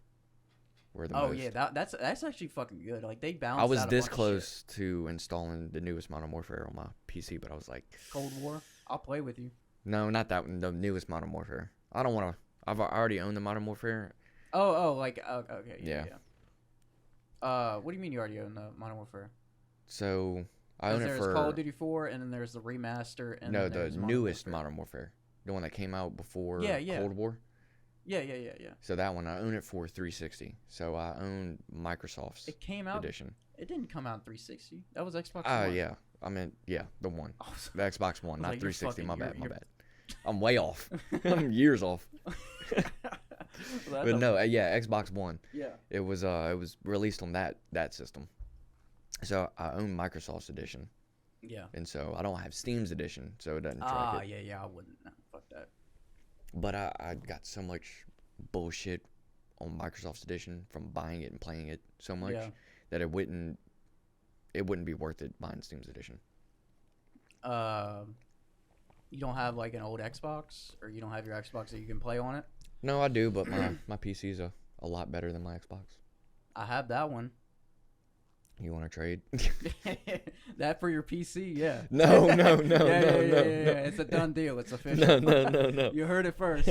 were the Oh most. yeah, that's actually fucking good. Like they balanced. I was out a this bunch of close to installing the newest Modern Warfare on my PC, but I was like, shit. Cold War. I'll play with you. no, not that one. The newest Modern Warfare. I don't want to. I already own the Modern Warfare. Okay, Yeah. What do you mean you already own the Modern Warfare? So I own it There's for Call of Duty 4, and then there's the remaster, and no, then the there's newest Warfare. Modern Warfare, the one that came out before Yeah, yeah. Cold War. Yeah. So that one I own it for 360. So I own Microsoft's It came out. edition. It didn't come out in 360. That was Xbox. Oh One. yeah, I mean the one, Oh, so- the Xbox One, not like, you're 360. My fucking- bad, my you're- bad. I'm way off. I'm years off. Well, But no, yeah, Xbox One. Yeah. It was released on that system. So I own Microsoft's edition, Yeah. and so I don't have Steam's edition, so it doesn't track it. Yeah. I wouldn't. No, fuck that. But I got so much bullshit on Microsoft's edition from buying it and playing it so much Yeah. that it wouldn't be worth it buying Steam's edition. You don't have like an old Xbox, or you don't have your Xbox that you can play on it. No, I do, but my PC's a lot better than my Xbox. I have that one. You want to trade? That for your PC, yeah. No. Yeah. It's a done deal. It's official. No. You heard it first.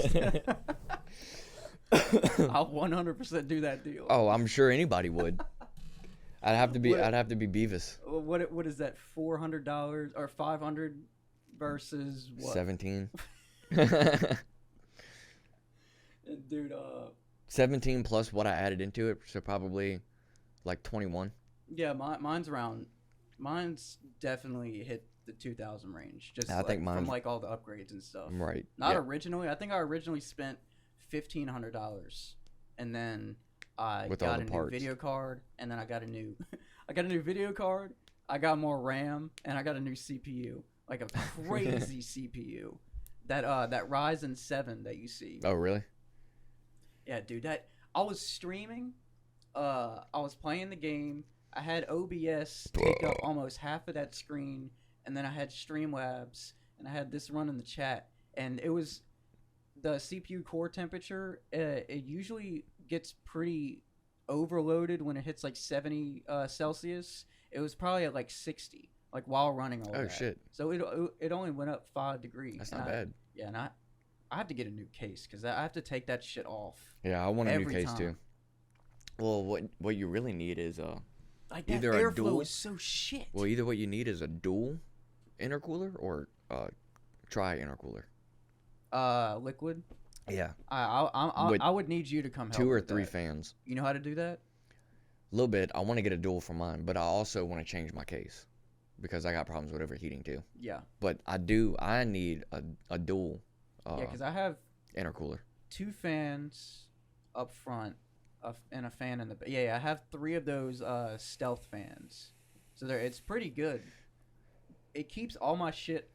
I'll 100% do that deal. Oh, I'm sure anybody would. I'd have to be Beavis. What is that? $400 or $500 versus what? 17. Dude, 17 plus what I added into it, so probably like 21. yeah, mine's definitely hit the 2,000 range. Just I think from mine's- like all the upgrades and stuff. Right. Not yeah. originally. I think I originally spent $1,500, and then I With all got the a new parts. video card, and then I got a new video card. I got more RAM, and I got a new CPU, like a crazy CPU. That Ryzen 7 that you see. Oh, really? Yeah, dude. That I was streaming. I was playing the game. I had OBS take up almost half of that screen, and then I had Streamlabs, and I had this run in the chat, and it was the CPU core temperature. It usually gets pretty overloaded when it hits like 70 Celsius. It was probably at like 60, like while running all Oh, that. shit. So it only went up 5 degrees. That's and not bad. Yeah, and I have to get a new case because I have to take that shit off. Yeah, I want a new Every case time. too. Well, what you really need is Like that either a airflow dual- is so shit. well, either what you need is a dual intercooler or tri intercooler. Liquid. Yeah. I With would need you to come help. 2 or with 3 that. fans. You know how to do that? A little bit. I want to get a dual for mine, but I also want to change my case because I got problems with overheating too. Yeah. But I need a dual Yeah, because I have intercooler. 2 fans up front, and a fan in the. Yeah, I have 3 of those stealth fans, so it's pretty good. It keeps all my shit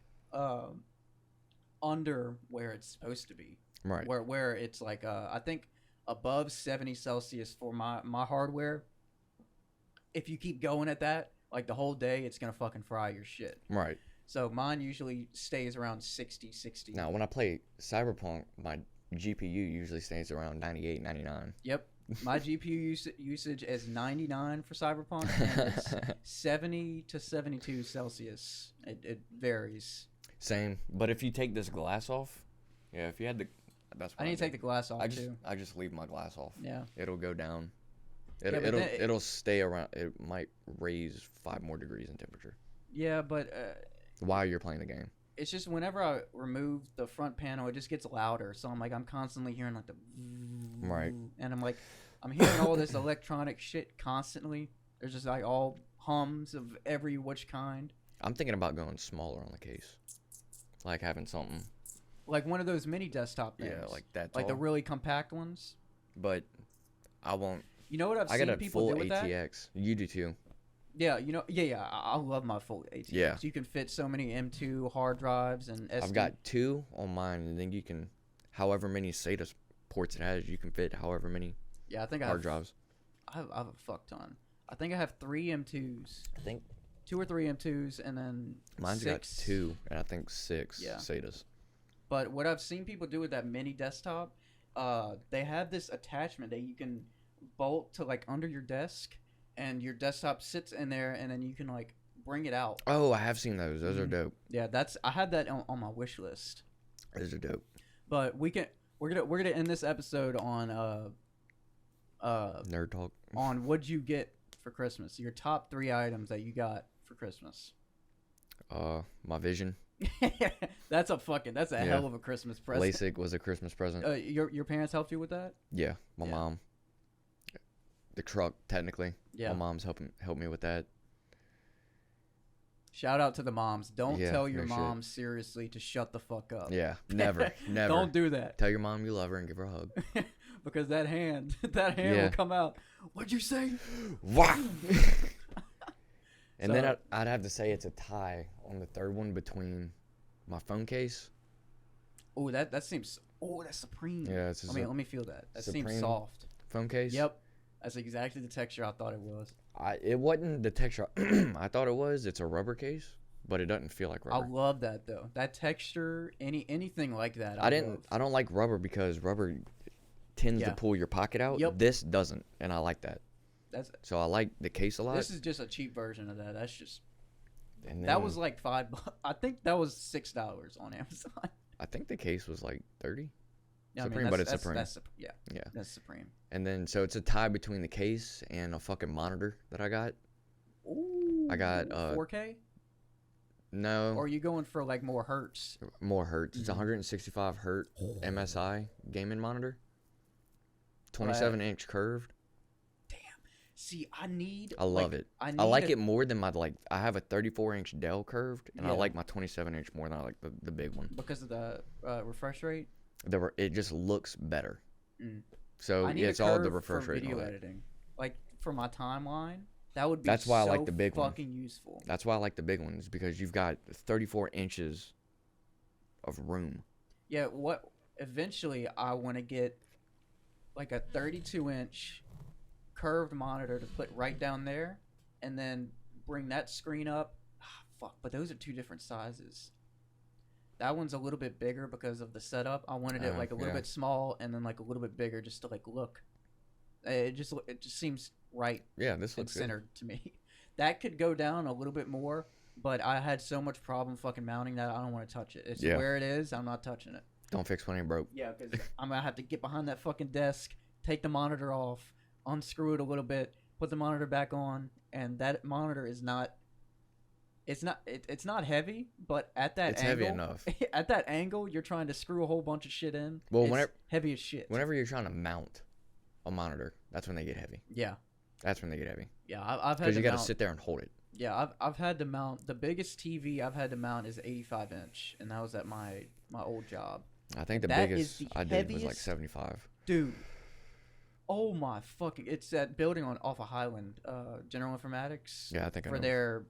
under where it's supposed to be. Right. Where it's like I think above 70 Celsius for my hardware. If you keep going at that like the whole day, it's gonna fucking fry your shit. Right. So mine usually stays around 60. Now, when I play Cyberpunk, my GPU usually stays around 98, 99. Yep. My GPU usage is 99 for Cyberpunk, and it's 70 to 72 Celsius. It varies. Same, but if you take this glass off, yeah, if you had the, that's. What I need to take the glass off too. I just leave my glass off. Yeah. It'll go down. Yeah, It'll stay around. It might raise 5 more degrees in temperature Yeah, but while you're playing the game. it's just whenever I remove the front panel, it just gets louder. So I'm constantly hearing like the Right. and I'm hearing all this electronic shit constantly. There's just like all hums of every which kind. I'm thinking about going smaller on the case, like having something. Like one of those mini desktop things. Yeah, like that. Like the tall. really compact ones. But I won't. You know what I've I seen got a people full do with that? ATX. You do too. Yeah, I love my full ATX. Yeah. You can fit so many M2 hard drives and SD. I've got 2 on mine, and then you can, however many SATA ports it has, you can fit however many Yeah, I think hard drives. I have a fuck ton. I think I have 3 M2s. I think 2 or 3 M2s, and then mine's 6. got 2, and I think 6 Yeah. SATAs. But what I've seen people do with that mini desktop, they have this attachment that you can bolt to like under your desk, and your desktop sits in there, and then you can like bring it out. Oh, I have seen those. Those are dope. Yeah, I had that on my wish list. Those are dope. But we're gonna end this episode on Nerd talk. on what'd you get for Christmas. Your top 3 items that you got for Christmas. My vision. That's a Yeah. hell of a Christmas present. LASIK was a Christmas present. Your parents helped you with that? Yeah, my Yeah. mom. The truck, technically. Yeah. My mom's helped me with that. Shout out to the moms. Don't Yeah, tell your no shit. mom seriously to shut the fuck up. Yeah, never, never. Don't do that. Tell your mom you love her and give her a hug. Because that hand Yeah. will come out. What'd you say? Wah! And then So- I'd have to say it's a tie on the third one between my phone case. Oh, that seems. Oh, that's supreme. Yeah, it's let me feel that. That seems Supreme soft. phone case. Yep, that's exactly the texture I thought it was. It wasn't the texture I thought it was. It's a rubber case, but it doesn't feel like rubber. I love that though. That texture, anything like that. I love. don't like rubber because rubber tends Yeah. to pull your pocket out. Yep. This doesn't, and I like that. That's. So I like the case a lot. This is just a cheap version of that. That's just. And That then was like $5. I think that was $6 on Amazon. I think the case was like 30. Yeah, Supreme, but it's that's, Supreme. yeah, Yeah. that's Supreme. And then so it's a tie between the case and a fucking monitor that I got. Ooh, I got 4K. No, Or are you going for like more hertz? more hertz. It's Mhm. 165 hertz MSI gaming monitor. 27-inch curved. See, I need. I love it. I like it more than my I have a 34-inch Dell curved, and I Yeah. like my 27-inch more than I like the big one. because of the refresh rate. It just looks better. Mm. So I need it's a all the curve refresh for rate. and video all that. editing. Like for my timeline, that would be. That's why I like so the big one. fucking useful. That's why I like the big ones, because you've got 34 inches of room. Yeah. What? Eventually, I want to get like a 32-inch curved monitor to put right down there, and then bring that screen up. Fuck, but those are 2 different sizes. That one's a little bit bigger because of the setup. I wanted it like a little yeah. bit small, and then like a little bit bigger just to like look. It just seems right Yeah, this and looks good. centered to me. That could go down a little bit more, but I had so much problem fucking mounting that I don't want to touch it. It's Yeah. where it is. I'm not touching it. Don't fix when it broke. Yeah, because I'm gonna have to get behind that fucking desk, take the monitor off, unscrew it a little bit, put the monitor back on, and that monitor is not. It's not heavy, but at that It's angle, heavy enough. at that angle, you're trying to screw a whole bunch of shit in. Well, It's whenever- heavy as shit. Whenever you're trying to mount a monitor, that's when they get heavy. Yeah, That's when they get heavy. yeah. I've had Because to you got to mount. sit there and hold it. Yeah, I've had to mount the biggest TV I've had to mount is 85-inch, and that was at my old job. I think the That is biggest the I did was like heaviest- 75. Dude, oh my fucking! It's that building off of Highland, General Informatics. Yeah, I think I for know. their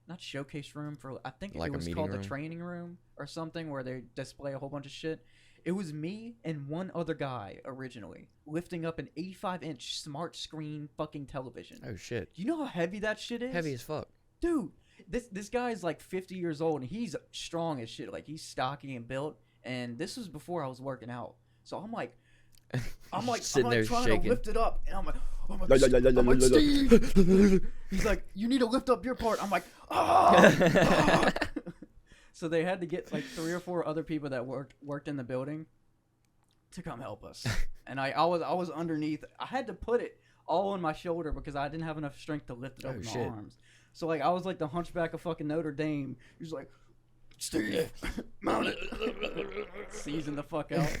not showcase room for I think Like it a was meeting called room? the training room or something where they display a whole bunch of shit. It was me and one other guy originally lifting up an 85-inch smart screen fucking television. Oh shit. Do you know how heavy that shit is? Heavy as fuck. Dude, this guy's like 50 years old and he's strong as shit. Like he's stocky and built. And this was before I was working out. So I'm like, I'm like Sitting there trying shaking. to lift it up, and I'm like, Steve. He's like, you need to lift up your part. I'm like, ah. So they had to get like 3 or 4 other people that worked in the building to come help us. And I was underneath. I had to put it all on my shoulder because I didn't have enough strength to lift it up with my arms. So like I was like the hunchback of fucking Notre Dame. He was like, Steve, mount it. Seizing the fuck out.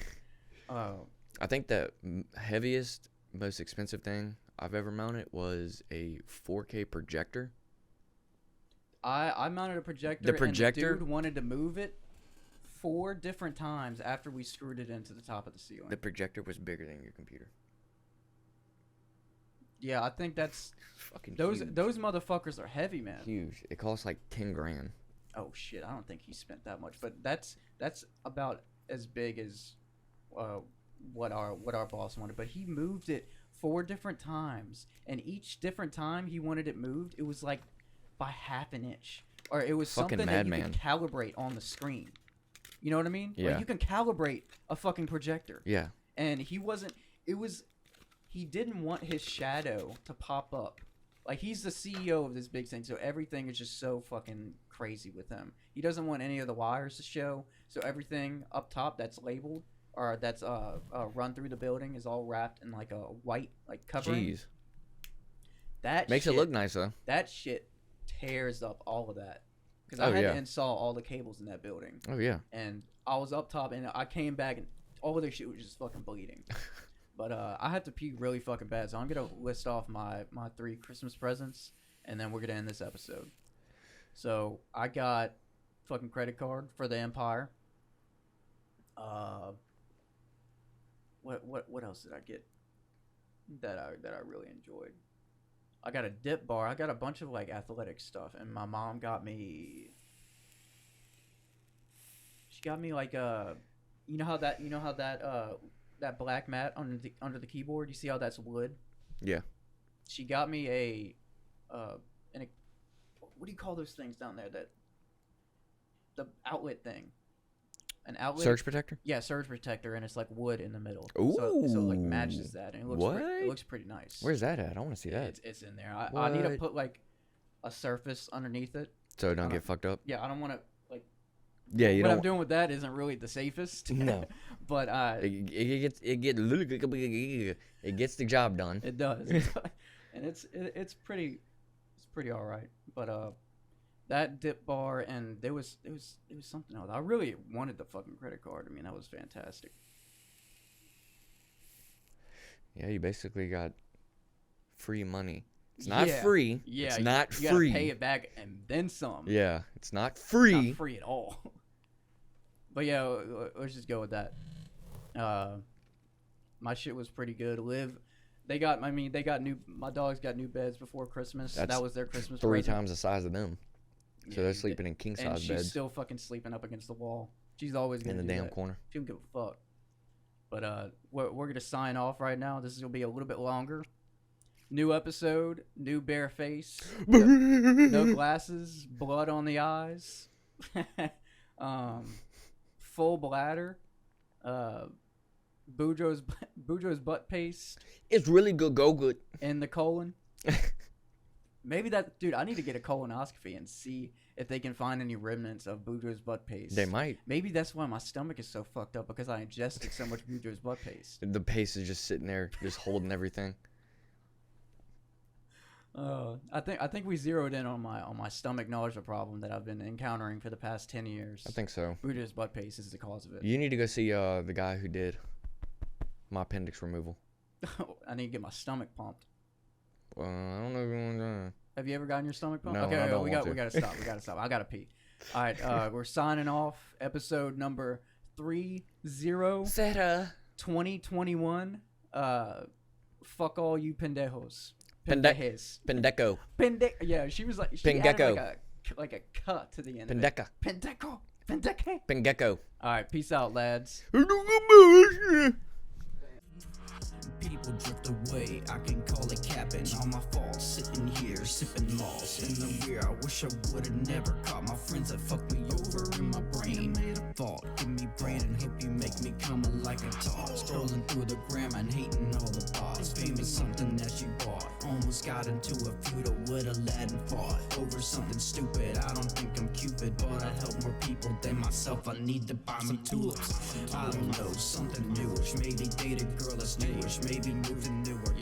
I think the heaviest, most expensive thing I've ever mounted was a 4K projector. I mounted a projector. The projector? And the dude wanted to move it 4 different times after we screwed it into the top of the ceiling. The projector was bigger than your computer. Yeah, I think that's Fucking those huge. those motherfuckers are heavy, man. Huge. It costs like 10 grand. Oh shit, I don't think he spent that much, but that's about as big as what our boss wanted. But he moved it 4 different times, and each different time he wanted it moved, it was like by half an inch, or it was Fucking something that you madman. could calibrate on the screen. You know what I mean? Yeah. Like you can calibrate a fucking projector. Yeah. And he didn't want his shadow to pop up. Like, he's the CEO of this big thing, so everything is just so fucking crazy with him. He doesn't want any of the wires to show, so everything up top that's labeled or that's run through the building is all wrapped in like a white like covering. Jeez. That Makes shit, it look nice though. That shit tears up all of that. Because Oh, I had yeah. to install all the cables in that building. Oh yeah. And I was up top, and I came back, and all of their shit was just fucking bleeding. But I had to pee really fucking bad, so I'm gonna list off my 3 Christmas presents, and then we're gonna end this episode. So I got fucking credit card for the Empire. What else did I get that I really enjoyed? I got a dip bar. I got a bunch of like athletic stuff, and my mom got me. She got me like you know how that black mat under the keyboard. You see how that's wood? Yeah. She got me a what do you call those things down there? The outlet thing. An outlet. Surge protector? Yeah, surge protector, and it's like wood in the middle. Ooh. So it like matches that, and it looks What? it looks pretty nice. Where's that at? I want to see that. It's in there. I need to What? put like a surface underneath it. So it don't get fucked up. Yeah, I don't want to like. Yeah, you what don't. I'm doing with that isn't really the safest. No. But it gets the job done. it does, and it's pretty all right. But that dip bar, and there was something else. I really wanted the fucking credit card. I mean, that was fantastic. Yeah, you basically got free money. It's not Yeah. free. Yeah, it's you- not you free. gotta pay it back and then some. Yeah, it's not It's free. not free at all. But yeah, let's just go with that. My shit was pretty good. My dogs got new beds before Christmas. That's that was their Christmas 3 present. times the size of them. So Yeah, they're sleeping in king and size she's beds still fucking sleeping up against the wall. She's always in gonna the do damn that. corner. She don't give a fuck. But we're gonna sign off right now. This is gonna be a little bit longer. New episode, new bare face, no glasses, blood on the eyes, full bladder, Bujo's butt paste It's really good. Go good. in the colon. Maybe that, dude, I need to get a colonoscopy and see if they can find any remnants of Bujo's butt paste. They might. Maybe that's why my stomach is so fucked up, because I ingested so much Bujo's butt paste. The paste is just sitting there, just holding everything. I think we zeroed in on my stomach nausea problem that I've been encountering for the past 10 years. I think so. Bujo's butt paste is the cause of it. You need to go see the guy who did my appendix removal. I need to get my stomach pumped. I don't know if you want to. Have you ever gotten your stomach pumped? No, Okay, I don't we want gotta to. stop. We gotta stop. I gotta pee. All right, we're signing off. Episode number 30, Sarah. 2021. Fuck all you pendejos. Pendejo. Yeah, she was like, she added Pengecko. like a cut to the end of it. Pendeca. Pendeco. Pendeke. Pengecko. All right, peace out, lads. People drift away, I can call it capping. All my fault, sitting here, sipping malls in the rear. I wish I would've never caught my friends that fucked me over in my brain. Thought, give me brain and hope you make me come like a dog. Scrolling through the gram and hating all the bots. Famous something that she bought. Almost got into a feud with Aladdin fought over something stupid. I don't think I'm Cupid, but I help more people than myself. I need to buy me tulips. I don't know, something newish. Maybe date a girl that's newish. Maybe move to Newark.